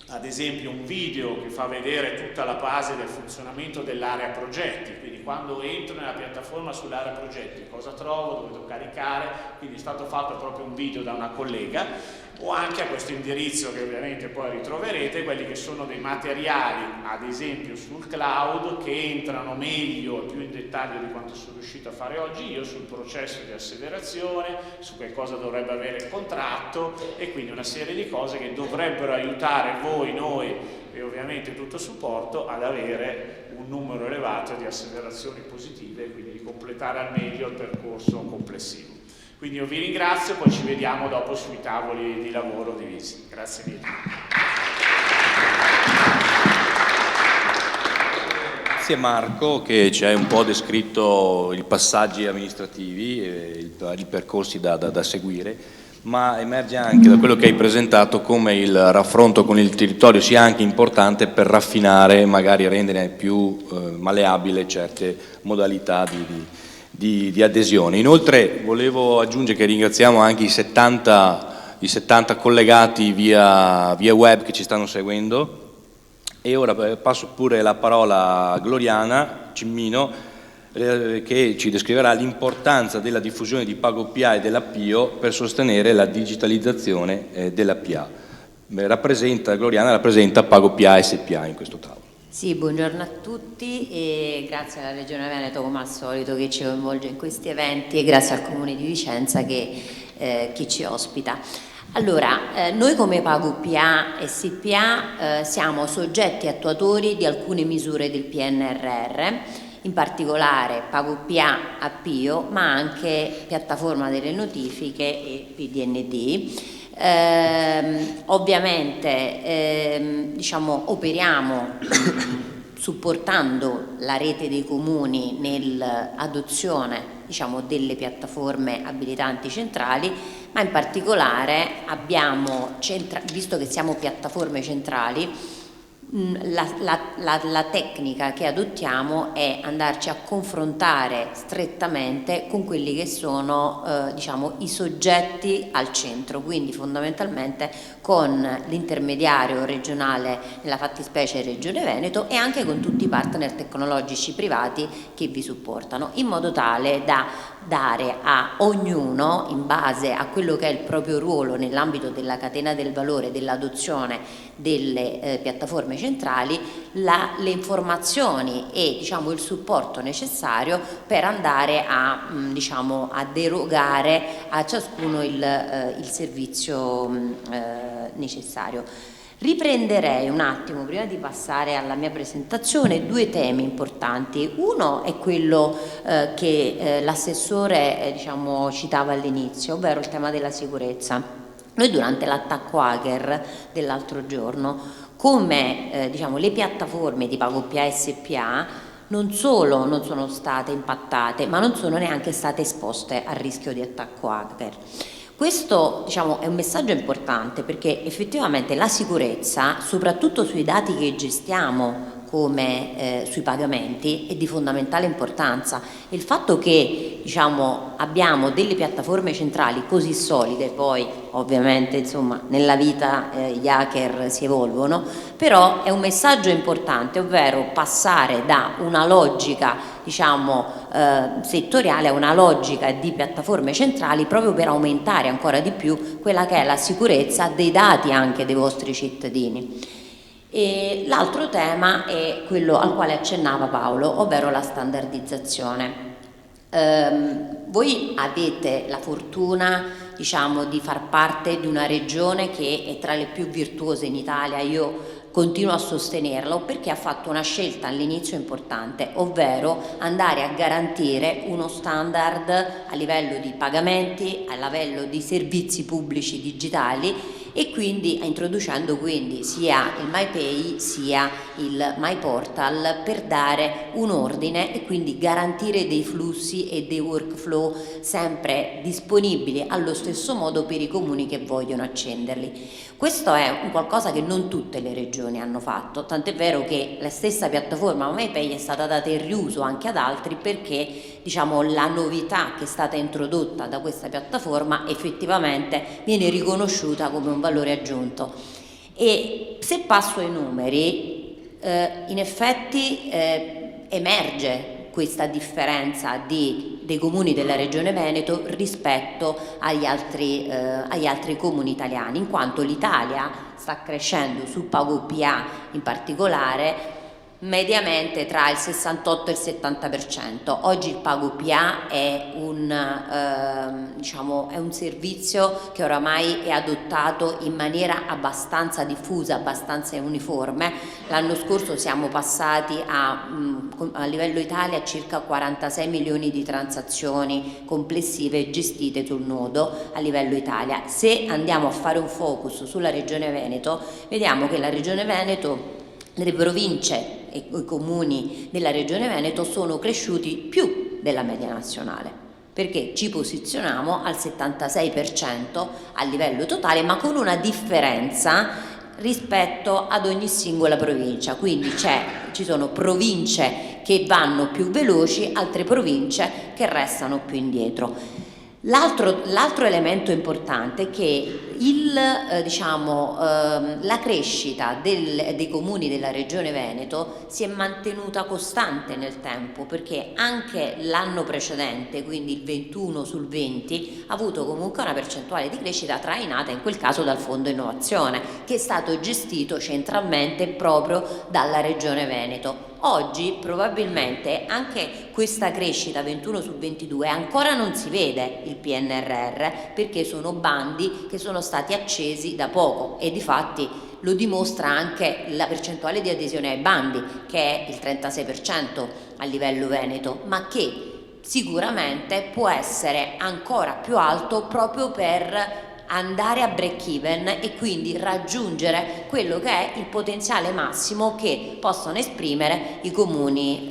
ad esempio un video che fa vedere tutta la base del funzionamento dell'area progetti, quindi quando entro nella piattaforma sull'area progetti cosa trovo, dove devo caricare, quindi è stato fatto proprio un video da una collega, o anche a questo indirizzo che ovviamente poi ritroverete, quelli che sono dei materiali ad esempio sul cloud che entrano meglio e più in dettaglio di quanto sono riuscito a fare oggi io sul processo di asseverazione, su che cosa dovrebbe avere il contratto, e quindi una serie di cose che dovrebbero aiutare voi, noi e ovviamente tutto il supporto ad avere un numero elevato di asseverazioni positive e quindi di completare al meglio il percorso complessivo. Quindi io vi ringrazio, poi ci vediamo dopo sui tavoli di lavoro divisi. Grazie mille. Grazie Marco, che ci hai un po' descritto i passaggi amministrativi e i percorsi da seguire. ma emerge anche da quello che hai presentato come il raffronto con il territorio sia anche importante per raffinare e magari rendere più malleabile certe modalità di adesione. Inoltre volevo aggiungere che ringraziamo anche i 70 collegati via web che ci stanno seguendo, e ora passo pure la parola a Gloriana Cimmino, che ci descriverà l'importanza della diffusione di PagoPA e della PIO per sostenere la digitalizzazione della PA. Gloriana rappresenta PagoPA SPA in questo tavolo. Sì, buongiorno a tutti e grazie alla Regione Veneto come al solito che ci coinvolge in questi eventi, e grazie al Comune di Vicenza che ci ospita. Allora, noi come PagoPA SPA siamo soggetti attuatori di alcune misure del PNRR, in particolare PagoPA a PIO, ma anche piattaforma delle notifiche e PDND. Ovviamente operiamo supportando la rete dei comuni nell'adozione delle piattaforme abilitanti centrali, ma in particolare abbiamo, visto che siamo piattaforme centrali, la tecnica che adottiamo è andarci a confrontare strettamente con quelli che sono i soggetti al centro, quindi fondamentalmente con l'intermediario regionale, nella fattispecie Regione Veneto, e anche con tutti i partner tecnologici privati che vi supportano, in modo tale da dare a ognuno, in base a quello che è il proprio ruolo nell'ambito della catena del valore dell'adozione delle piattaforme centrali, le informazioni e il supporto necessario per andare a derogare a ciascuno il servizio necessario. Riprenderei un attimo, prima di passare alla mia presentazione, due temi importanti. Uno è quello che l'assessore citava all'inizio, ovvero il tema della sicurezza. Noi durante l'attacco hacker dell'altro giorno, come le piattaforme di PagoPA SPA non solo non sono state impattate, ma non sono neanche state esposte al rischio di attacco hacker. Questo è un messaggio importante, perché effettivamente la sicurezza, soprattutto sui dati che gestiamo come sui pagamenti, è di fondamentale importanza. Il fatto che abbiamo delle piattaforme centrali così solide, poi ovviamente nella vita gli hacker si evolvono, però è un messaggio importante, ovvero passare da una logica settoriale a una logica di piattaforme centrali, proprio per aumentare ancora di più quella che è la sicurezza dei dati anche dei vostri cittadini. E l'altro tema è quello al quale accennava Paolo, ovvero la standardizzazione. Voi avete la fortuna di far parte di una regione che è tra le più virtuose in Italia. Io continuo a sostenerlo perché ha fatto una scelta all'inizio importante, ovvero andare a garantire uno standard a livello di pagamenti, a livello di servizi pubblici digitali, e quindi introducendo sia il MyPay sia il MyPortal per dare un ordine e quindi garantire dei flussi e dei workflow sempre disponibili allo stesso modo per i comuni che vogliono accenderli. Questo è un qualcosa che non tutte le regioni hanno fatto, tant'è vero che la stessa piattaforma MyPay è stata data in riuso anche ad altri, perché la novità che è stata introdotta da questa piattaforma effettivamente viene riconosciuta come un valore aggiunto. E se passo ai numeri, in effetti emerge questa differenza dei comuni della Regione Veneto rispetto agli altri comuni italiani, in quanto l'Italia sta crescendo su PagoPA in particolare mediamente tra il 68 e il 70%. Oggi il PagoPA è un servizio che oramai è adottato in maniera abbastanza diffusa, abbastanza uniforme. L'anno scorso siamo passati a livello Italia a circa 46 milioni di transazioni complessive gestite sul nodo a livello Italia. Se andiamo a fare un focus sulla Regione Veneto, vediamo che la Regione Veneto, le province e i comuni della Regione Veneto sono cresciuti più della media nazionale. perché ci posizioniamo al 76% a livello totale, ma con una differenza rispetto ad ogni singola provincia, quindi ci sono province che vanno più veloci, altre province che restano più indietro. L'altro elemento importante è che la crescita dei comuni della Regione Veneto si è mantenuta costante nel tempo, perché anche l'anno precedente, quindi il 21 sul 20, ha avuto comunque una percentuale di crescita trainata in quel caso dal Fondo Innovazione, che è stato gestito centralmente proprio dalla Regione Veneto. Oggi probabilmente anche questa crescita 21 sul 22 ancora non si vede il PNRR, perché sono bandi che sono stati accesi da poco, e difatti lo dimostra anche la percentuale di adesione ai bandi, che è il 36% a livello veneto, ma che sicuramente può essere ancora più alto proprio per andare a break even e quindi raggiungere quello che è il potenziale massimo che possono esprimere i comuni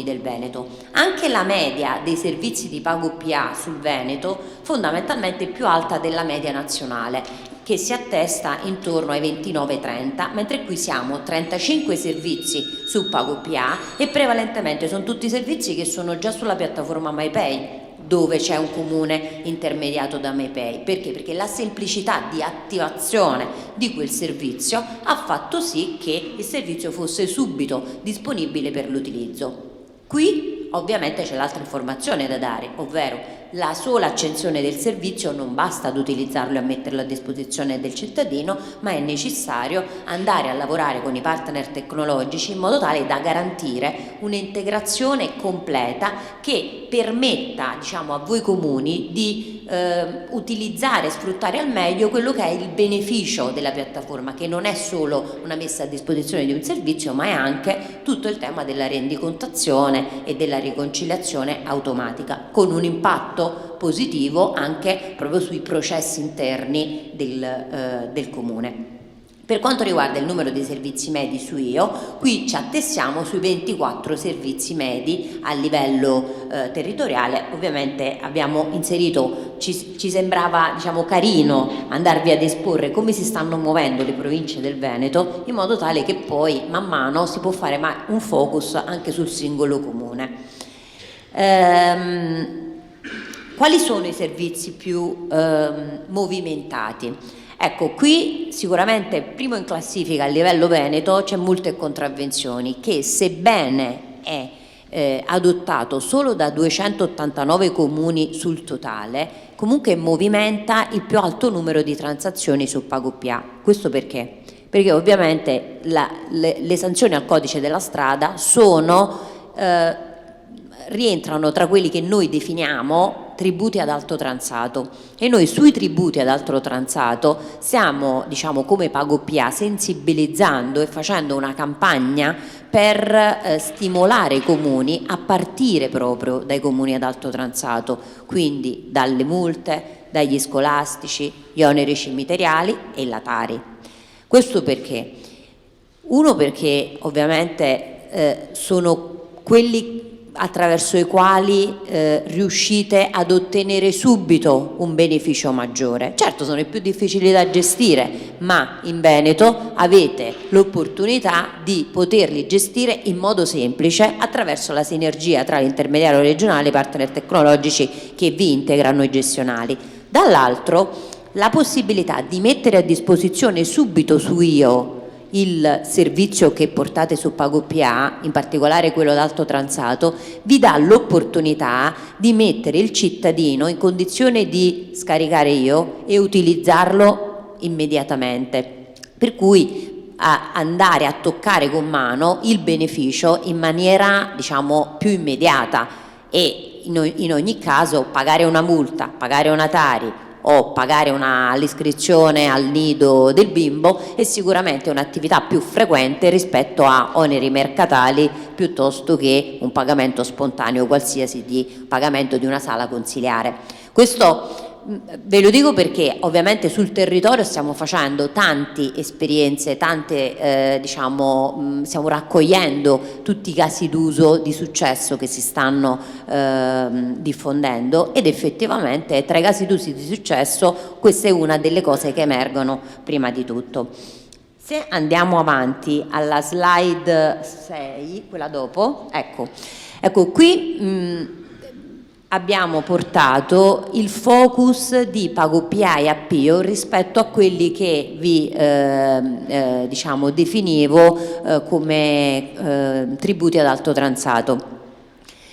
del Veneto. Anche la media dei servizi di pago PA sul Veneto fondamentalmente è più alta della media nazionale, che si attesta intorno ai 29-30, mentre qui siamo 35 servizi su pago PA, e prevalentemente sono tutti servizi che sono già sulla piattaforma MyPay, dove c'è un comune intermediato da MyPay. Perché? Perché la semplicità di attivazione di quel servizio ha fatto sì che il servizio fosse subito disponibile per l'utilizzo. Qui ovviamente c'è l'altra informazione da dare, ovvero la sola accensione del servizio non basta ad utilizzarlo e a metterlo a disposizione del cittadino, ma è necessario andare a lavorare con i partner tecnologici in modo tale da garantire un'integrazione completa che permetta, a voi comuni di utilizzare e sfruttare al meglio quello che è il beneficio della piattaforma, che non è solo una messa a disposizione di un servizio, ma è anche tutto il tema della rendicontazione e della riconciliazione automatica, con un impatto positivo anche proprio sui processi interni del comune. Per quanto riguarda il numero di servizi medi su IO, qui ci attestiamo sui 24 servizi medi a livello territoriale. Ovviamente abbiamo inserito, ci sembrava carino andarvi ad esporre come si stanno muovendo le province del Veneto, in modo tale che poi man mano si può fare un focus anche sul singolo comune. Quali sono i servizi più movimentati? Ecco, qui sicuramente primo in classifica a livello veneto c'è Multe e Contravvenzioni, che sebbene è adottato solo da 289 comuni sul totale, comunque movimenta il più alto numero di transazioni su pago PA. Questo perché? Perché ovviamente le sanzioni al codice della strada rientrano tra quelli che noi definiamo tributi ad alto transato, e noi sui tributi ad alto transato stiamo, come pago PA, sensibilizzando e facendo una campagna per stimolare i comuni a partire proprio dai comuni ad alto transato, quindi dalle multe, dagli scolastici, gli oneri cimiteriali e la Tari. Questo perché? Uno, perché ovviamente sono quelli attraverso i quali riuscite ad ottenere subito un beneficio maggiore. Certo, sono i più difficili da gestire, ma in Veneto avete l'opportunità di poterli gestire in modo semplice attraverso la sinergia tra l'intermediario regionale e i partner tecnologici che vi integrano i gestionali. Dall'altro, la possibilità di mettere a disposizione subito su IO il servizio che portate su pago PA, in particolare quello ad alto transato, vi dà l'opportunità di mettere il cittadino in condizione di scaricare IO e utilizzarlo immediatamente, per cui andare a toccare con mano il beneficio in maniera più immediata, e in ogni caso pagare una multa, pagare una Tari o pagare l'iscrizione al nido del bimbo è sicuramente un'attività più frequente rispetto a oneri mercatali piuttosto che un pagamento spontaneo qualsiasi di pagamento di una sala consiliare. Questo ve lo dico perché ovviamente sul territorio stiamo facendo tante esperienze, stiamo raccogliendo tutti i casi d'uso di successo che si stanno diffondendo, ed effettivamente tra i casi d'uso di successo questa è una delle cose che emergono prima di tutto. Se andiamo avanti alla slide 6, quella dopo, ecco qui abbiamo portato il focus di PagoPA e Appio rispetto a quelli che vi definivo come tributi ad alto transato.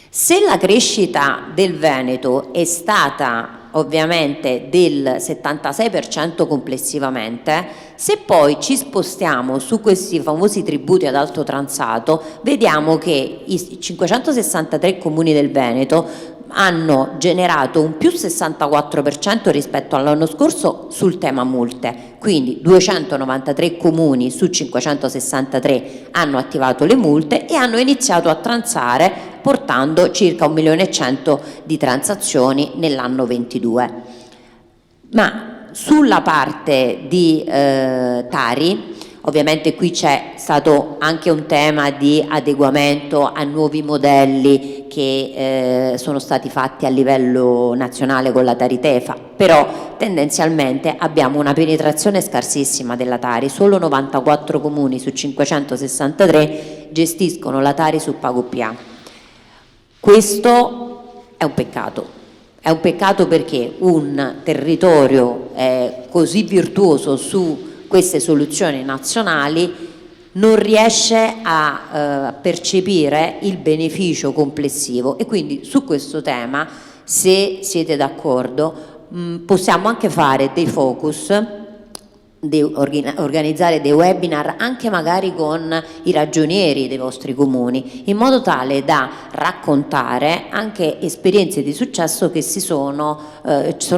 Se la crescita del Veneto è stata ovviamente del 76% complessivamente, se poi ci spostiamo su questi famosi tributi ad alto transato, vediamo che i 563 comuni del Veneto hanno generato un più 64% rispetto all'anno scorso sul tema multe, quindi 293 comuni su 563 hanno attivato le multe e hanno iniziato a transare, portando circa 1.100.000 di transazioni nell'anno 22. Ma sulla parte di Tari, ovviamente qui c'è stato anche un tema di adeguamento a nuovi modelli che sono stati fatti a livello nazionale con la Tari Tefa, però tendenzialmente abbiamo una penetrazione scarsissima della Tari, solo 94 comuni su 563 gestiscono la Tari su PagoPA. Questo è un peccato perché un territorio così virtuoso su queste soluzioni nazionali non riesce a percepire il beneficio complessivo, e quindi su questo tema, se siete d'accordo, possiamo anche fare dei focus, organizzare dei webinar anche magari con i ragionieri dei vostri comuni, in modo tale da raccontare anche esperienze di successo che sono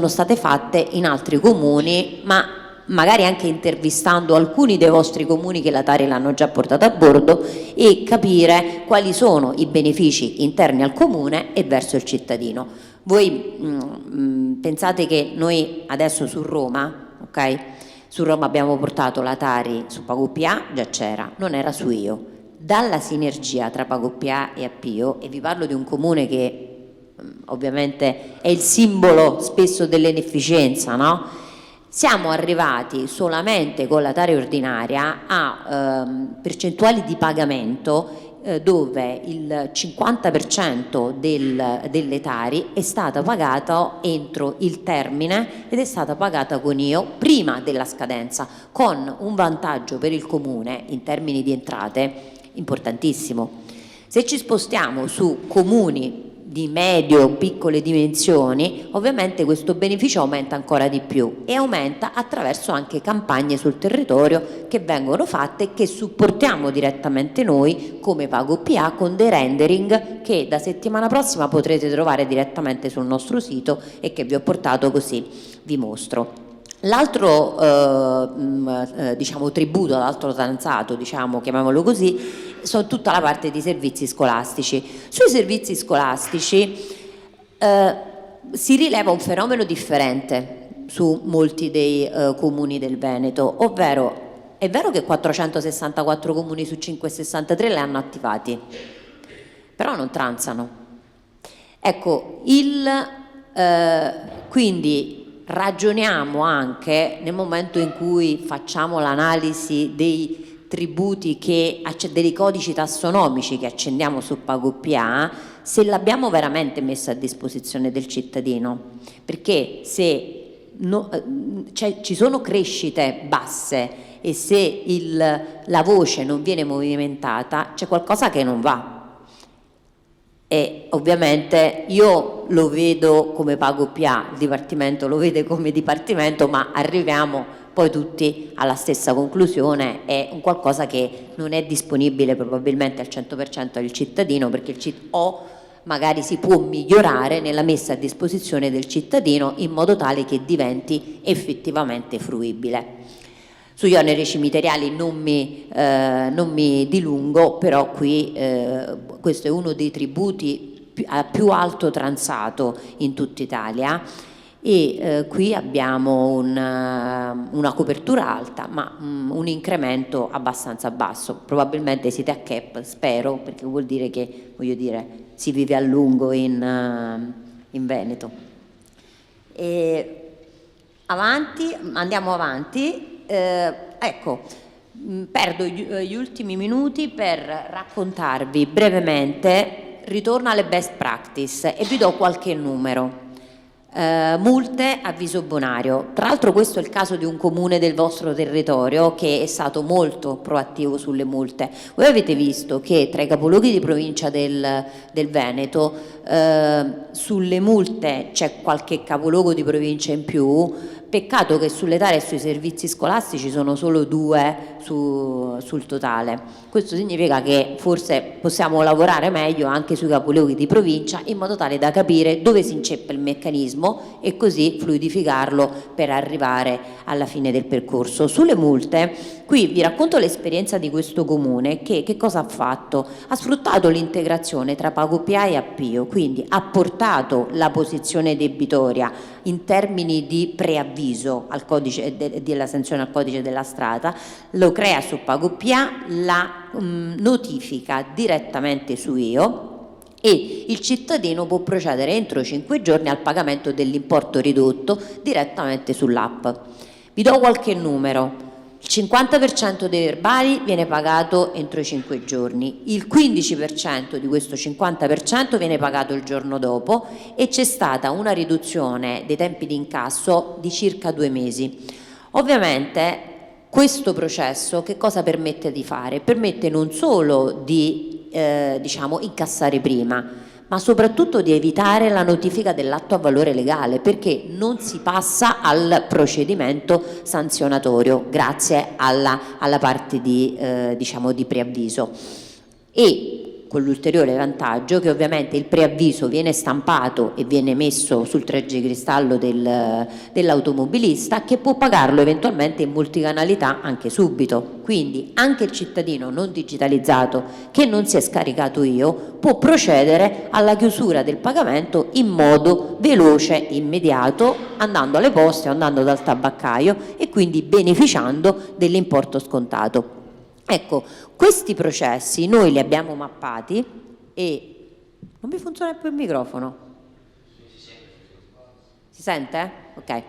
state fatte in altri comuni, ma magari anche intervistando alcuni dei vostri comuni che la Tari l'hanno già portata a bordo, e capire quali sono i benefici interni al comune e verso il cittadino. Voi pensate che noi adesso su Roma, ok? Su Roma abbiamo portato la Tari su PagoPA, già c'era, non era su Io. Dalla sinergia tra PagoPA e Appio, e vi parlo di un comune che ovviamente è il simbolo spesso dell'inefficienza, no? Siamo arrivati solamente con la Tari ordinaria a percentuali di pagamento dove il 50% delle Tari è stata pagata entro il termine ed è stata pagata con Io prima della scadenza, con un vantaggio per il comune in termini di entrate importantissimo. Se ci spostiamo su comuni di medio-piccole dimensioni, ovviamente questo beneficio aumenta ancora di più, e aumenta attraverso anche campagne sul territorio che vengono fatte e che supportiamo direttamente noi come PagoPA con dei rendering che da settimana prossima potrete trovare direttamente sul nostro sito e che vi ho portato, così vi mostro. L'altro tributo, l'altro transato, chiamiamolo così, sono tutta la parte di servizi scolastici. Sui servizi scolastici si rileva un fenomeno differente su molti dei comuni del Veneto, ovvero è vero che 464 comuni su 563 le hanno attivati, però non transano. Ecco, quindi ragioniamo anche nel momento in cui facciamo l'analisi dei tributi, dei codici tassonomici che accendiamo su PagoPA, se l'abbiamo veramente messo a disposizione del cittadino, perché se ci sono crescite basse e se la voce non viene movimentata, c'è qualcosa che non va. E ovviamente io lo vedo come PagoPA, il Dipartimento lo vede come Dipartimento, ma arriviamo poi tutti alla stessa conclusione. È un qualcosa che non è disponibile probabilmente al 100% al cittadino, perché magari si può migliorare nella messa a disposizione del cittadino in modo tale che diventi effettivamente fruibile. Sugli oneri cimiteriali non mi dilungo, però qui questo è uno dei tributi a più alto transato in tutta Italia, e qui abbiamo una copertura alta ma un incremento abbastanza basso. Probabilmente siete a cap, spero, perché vuol dire che, voglio dire, si vive a lungo in Veneto. Andiamo avanti. Ecco, perdo gli ultimi minuti per raccontarvi brevemente, ritorno alle best practice e vi do qualche numero. Multe, avviso bonario. Tra l'altro questo è il caso di un comune del vostro territorio che è stato molto proattivo sulle multe. Voi avete visto che tra i capoluoghi di provincia del Veneto sulle multe c'è qualche capoluogo di provincia in più. Peccato che sulle tare e sui servizi scolastici sono solo 2 sul totale. Questo significa che forse possiamo lavorare meglio anche sui capoluoghi di provincia in modo tale da capire dove si inceppa il meccanismo e così fluidificarlo per arrivare alla fine del percorso. Sulle multe, qui vi racconto l'esperienza di questo comune che cosa ha fatto? Ha sfruttato l'integrazione tra PagoPA e Appio, quindi ha portato la posizione debitoria in termini di preavviso al codice della sanzione al codice della strada, lo crea su PagoPA, la notifica direttamente su IO e il cittadino può procedere entro 5 giorni al pagamento dell'importo ridotto direttamente sull'app. Vi do qualche numero. Il 50% dei verbali viene pagato entro i 5 giorni, il 15% di questo 50% viene pagato il giorno dopo e c'è stata una riduzione dei tempi di incasso di circa 2 mesi. Ovviamente questo processo che cosa permette di fare? Permette non solo di incassare prima, ma soprattutto di evitare la notifica dell'atto a valore legale, perché non si passa al procedimento sanzionatorio grazie alla parte di preavviso. E con l'ulteriore vantaggio che ovviamente il preavviso viene stampato e viene messo sul treggicristallo dell'automobilista, che può pagarlo eventualmente in multicanalità anche subito. Quindi anche il cittadino non digitalizzato che non si è scaricato IO può procedere alla chiusura del pagamento in modo veloce, immediato, andando alle poste o andando dal tabaccaio e quindi beneficiando dell'importo scontato. Ecco, questi processi noi li abbiamo mappati e non mi funziona più il microfono. Si sente? Ok.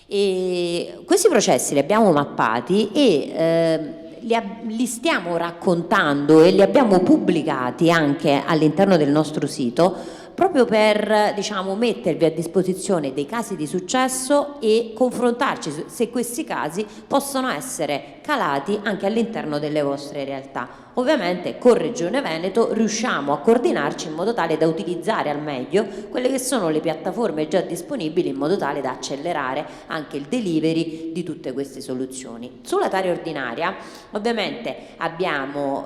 E questi processi li abbiamo mappati e li stiamo raccontando e li abbiamo pubblicati anche all'interno del nostro sito proprio per mettervi a disposizione dei casi di successo e confrontarci se questi casi possono essere calati anche all'interno delle vostre realtà. Ovviamente con Regione Veneto riusciamo a coordinarci in modo tale da utilizzare al meglio quelle che sono le piattaforme già disponibili in modo tale da accelerare anche il delivery di tutte queste soluzioni. Sulla tarea ordinaria ovviamente abbiamo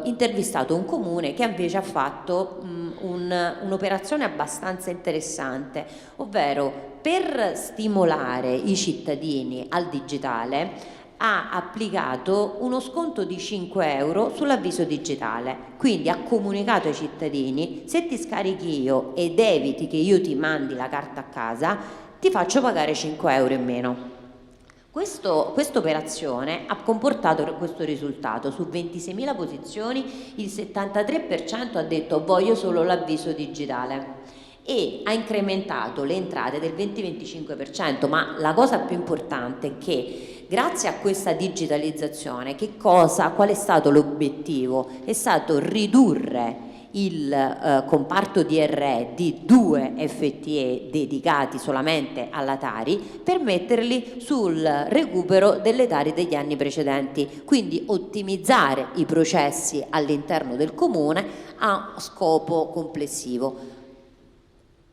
intervistato un comune che invece ha fatto un'operazione abbastanza interessante, ovvero per stimolare i cittadini al digitale ha applicato uno sconto di 5 euro sull'avviso digitale, quindi ha comunicato ai cittadini: se ti scarichi io ed eviti che io ti mandi la carta a casa ti faccio pagare 5 euro in meno. Questa operazione ha comportato questo risultato: su 26.000 posizioni il 73% ha detto voglio solo l'avviso digitale e ha incrementato le entrate del 20-25%, ma la cosa più importante è che grazie a questa digitalizzazione qual è stato l'obiettivo? È stato ridurre il comparto DRE di 2 FTE dedicati solamente alla Tari per metterli sul recupero delle Tari degli anni precedenti, quindi ottimizzare i processi all'interno del comune a scopo complessivo.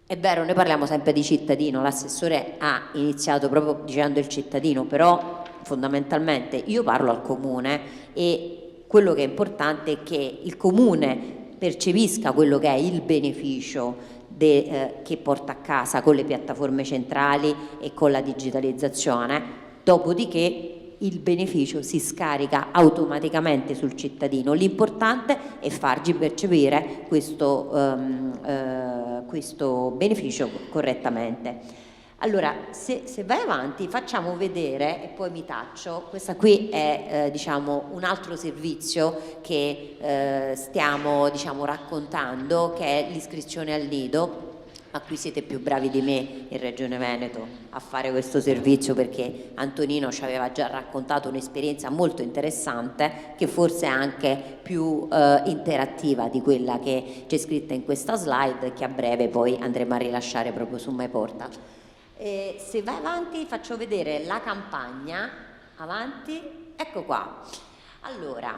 È vero, noi parliamo sempre di cittadino, l'assessore ha iniziato proprio dicendo il cittadino, però fondamentalmente io parlo al comune e quello che è importante è che il comune percepisca quello che è il beneficio che porta a casa con le piattaforme centrali e con la digitalizzazione, dopodiché il beneficio si scarica automaticamente sul cittadino. L'importante è fargli percepire questo beneficio correttamente. Allora, se vai avanti facciamo vedere, e poi mi taccio, questa qui è diciamo un altro servizio che stiamo diciamo raccontando, che è l'iscrizione al nido. Ma qui siete più bravi di me in Regione Veneto a fare questo servizio, perché Antonino ci aveva già raccontato un'esperienza molto interessante, che forse è anche più interattiva di quella che c'è scritta in questa slide, che a breve poi andremo a rilasciare proprio su MyPortal. Se vai avanti faccio vedere la campagna, avanti, ecco qua. Allora,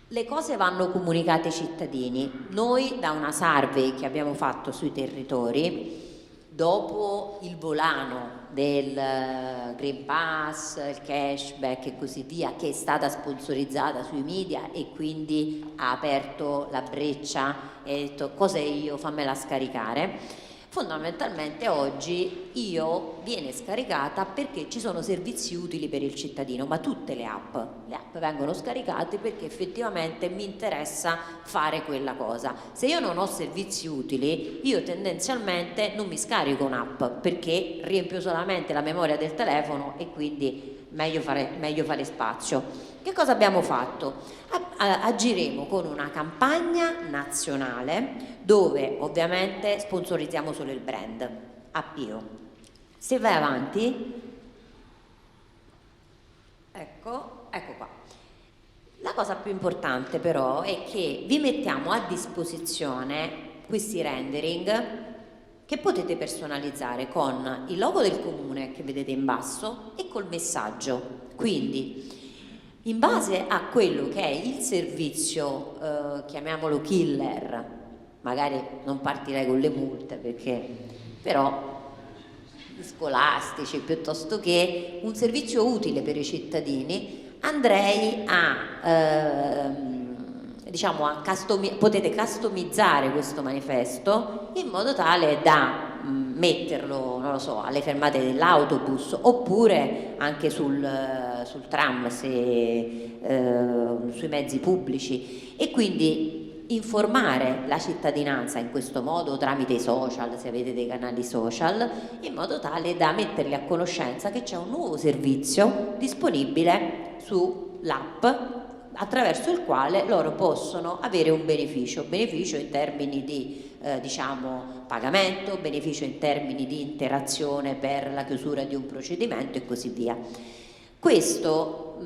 le cose vanno comunicate ai cittadini. Noi da una survey che abbiamo fatto sui territori, dopo il volano del Green Pass, il cashback e così via, che è stata sponsorizzata sui media e quindi ha aperto la breccia e ha detto cos'è io, fammela scaricare. Fondamentalmente oggi viene scaricata perché ci sono servizi utili per il cittadino, ma tutte le app vengono scaricate perché effettivamente mi interessa fare quella cosa. Se io non ho servizi utili, io tendenzialmente non mi scarico un'app, perché riempio solamente la memoria del telefono e quindi meglio fare spazio. Che cosa abbiamo fatto? Agiremo con una campagna nazionale dove ovviamente sponsorizziamo solo il brand Appio. Se vai avanti, ecco qua. La cosa più importante però è che vi mettiamo a disposizione questi rendering che potete personalizzare con il logo del comune che vedete in basso e col messaggio. Quindi in base a quello che è il servizio, chiamiamolo killer, magari non partirei con le multe, però scolastici, piuttosto che un servizio utile per i cittadini, andrei potete customizzare questo manifesto in modo tale da metterlo, non lo so, alle fermate dell'autobus, oppure anche sul tram, sui mezzi pubblici, e quindi informare la cittadinanza in questo modo tramite i social, se avete dei canali social, in modo tale da metterli a conoscenza che c'è un nuovo servizio disponibile sull'app, attraverso il quale loro possono avere un beneficio in termini di pagamento, beneficio in termini di interazione per la chiusura di un procedimento e così via. Questo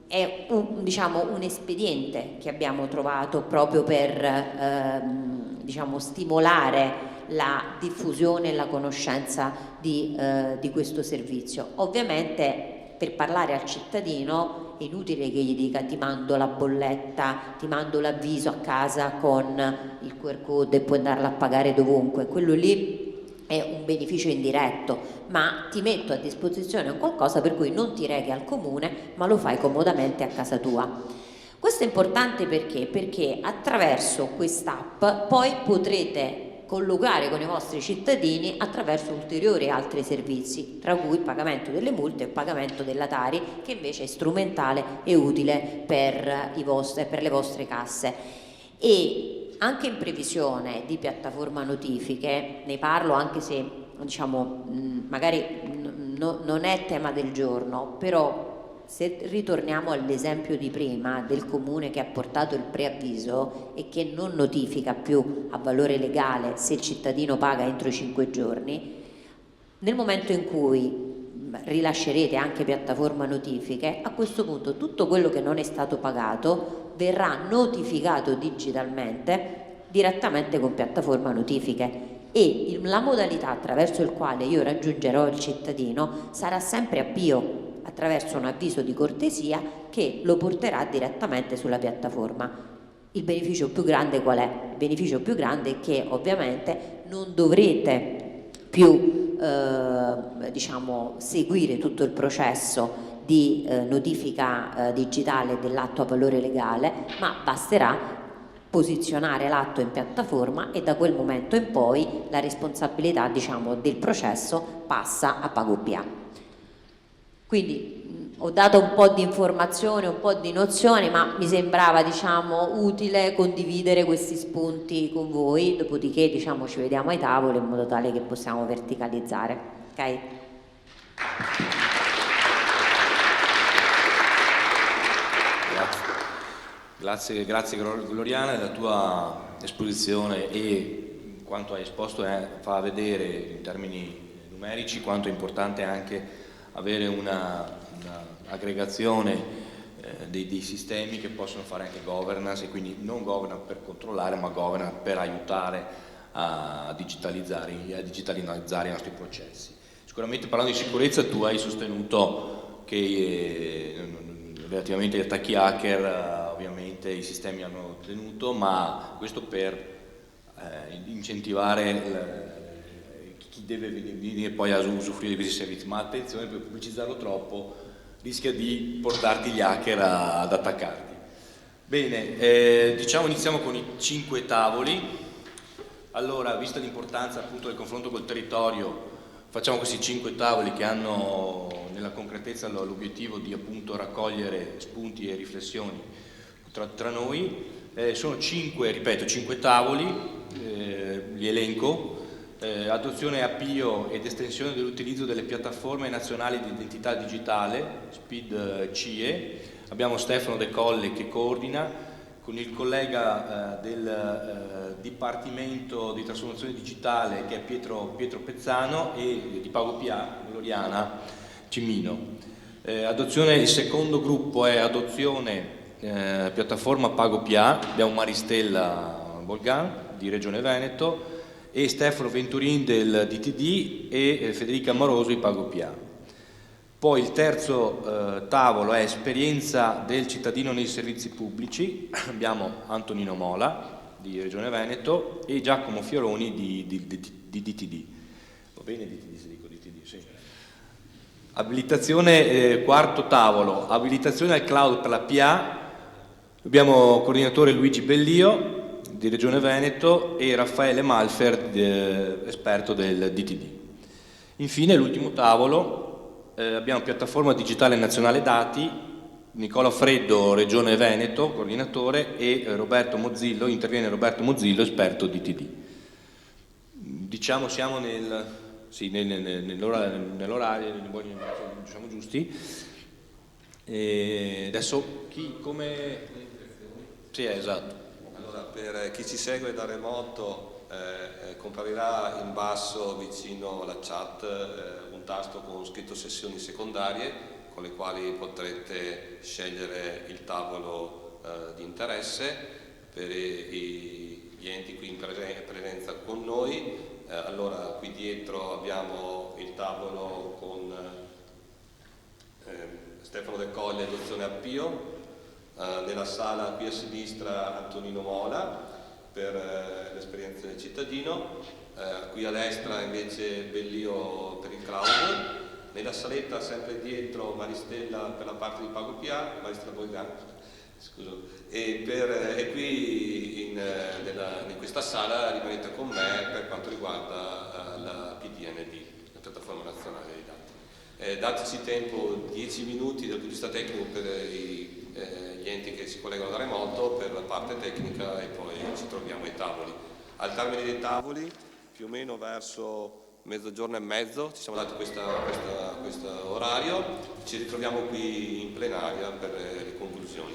è un espediente che abbiamo trovato proprio per stimolare la diffusione e la conoscenza di questo servizio. Ovviamente per parlare al cittadino è inutile che gli dica ti mando la bolletta, ti mando l'avviso a casa con il QR code e puoi andarla a pagare dovunque. Quello lì è un beneficio indiretto, ma ti metto a disposizione un qualcosa per cui non ti reghi al comune, ma lo fai comodamente a casa tua. Questo è importante perché attraverso quest'app poi potrete collegare con i vostri cittadini attraverso ulteriori altri servizi, tra cui il pagamento delle multe e il pagamento della Tari, che invece è strumentale e utile per le vostre casse. E anche in previsione di piattaforma notifiche, ne parlo anche se magari non è tema del giorno, però se ritorniamo all'esempio di prima del comune che ha portato il preavviso e che non notifica più a valore legale se il cittadino paga entro i 5 giorni, nel momento in cui rilascerete anche piattaforma notifiche, a questo punto tutto quello che non è stato pagato verrà notificato digitalmente direttamente con piattaforma notifiche, e la modalità attraverso il quale io raggiungerò il cittadino sarà sempre Appio, attraverso un avviso di cortesia che lo porterà direttamente sulla piattaforma. Il beneficio più grande qual è? Il beneficio più grande è che ovviamente non dovrete più seguire tutto il processo di notifica digitale dell'atto a valore legale, ma basterà posizionare l'atto in piattaforma e da quel momento in poi la responsabilità del processo passa a PagoPA. Quindi ho dato un po' di informazioni, un po' di nozioni, ma mi sembrava, diciamo, utile condividere questi spunti con voi, dopodiché, diciamo, ci vediamo ai tavoli in modo tale che possiamo verticalizzare. Ok? Grazie Gloriana, la tua esposizione e quanto hai esposto fa vedere in termini numerici quanto è importante anche avere una aggregazione dei sistemi che possono fare anche governance, e quindi non governance per controllare, ma governance per aiutare a digitalizzare i nostri processi. Sicuramente, parlando di sicurezza, tu hai sostenuto che relativamente agli attacchi hacker ovviamente i sistemi hanno tenuto, ma questo per incentivare chi deve venire poi a usufruire di questi servizi. Ma attenzione, per pubblicizzarlo troppo rischia di portarti gli hacker ad attaccarti. Bene, diciamo iniziamo con i 5 tavoli. Allora, vista l'importanza appunto del confronto col territorio, facciamo questi 5 tavoli che hanno nella concretezza l'obiettivo di appunto raccogliere spunti e riflessioni tra noi. Sono 5 tavoli, li elenco. Adozione, avvio ed estensione dell'utilizzo delle piattaforme nazionali di identità digitale, SPID CIE. Abbiamo Stefano De Colle che coordina, con il collega del Dipartimento di Trasformazione Digitale che è Pietro Pezzano, e di PagoPA Gloriana Cimino. Il secondo gruppo è adozione piattaforma PagoPA. Abbiamo Maristella Bolgan di Regione Veneto e Stefano Venturin del DTD e Federica Amoroso di PagoPA. Poi il terzo tavolo è esperienza del cittadino nei servizi pubblici. Abbiamo Antonino Mola di Regione Veneto e Giacomo Fioroni di DTD. Va bene DTD se dico DTD? Sì. Abilitazione, quarto tavolo, abilitazione al cloud per la PA. Abbiamo coordinatore Luigi Bellio di Regione Veneto e Raffaele Malfer, esperto del DTD. Infine l'ultimo tavolo, abbiamo piattaforma digitale nazionale dati, Nicola Freddo Regione Veneto, coordinatore, e Roberto Mozzillo, interviene Roberto Mozzillo, esperto DTD. Diciamo siamo nell'orario, diciamo giusti. E adesso come... Sì, esatto. Allora, per chi ci segue da remoto, comparirà in basso vicino alla chat un tasto con scritto sessioni secondarie, con le quali potrete scegliere il tavolo di interesse per gli enti qui in presenza con noi. Allora, qui dietro abbiamo il tavolo con Stefano De Colle, adozione avvio. Nella sala qui a sinistra Antonino Mola per l'esperienza del cittadino, qui a destra invece Bellio per il cloud, nella saletta sempre dietro Maristella per la parte di PagoPA, Maristella Bolgan, scusa, e qui in questa sala rimanete con me per quanto riguarda la PDND, la piattaforma nazionale dei dati. Dateci tempo 10 minuti dal punto di vista tecnico per gli enti che si collegano da remoto, per la parte tecnica, e poi ci troviamo ai tavoli. Al termine dei tavoli, più o meno verso mezzogiorno e mezzo, ci siamo dati questo orario, ci ritroviamo qui in plenaria per le conclusioni.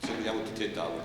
Ci vediamo tutti ai tavoli.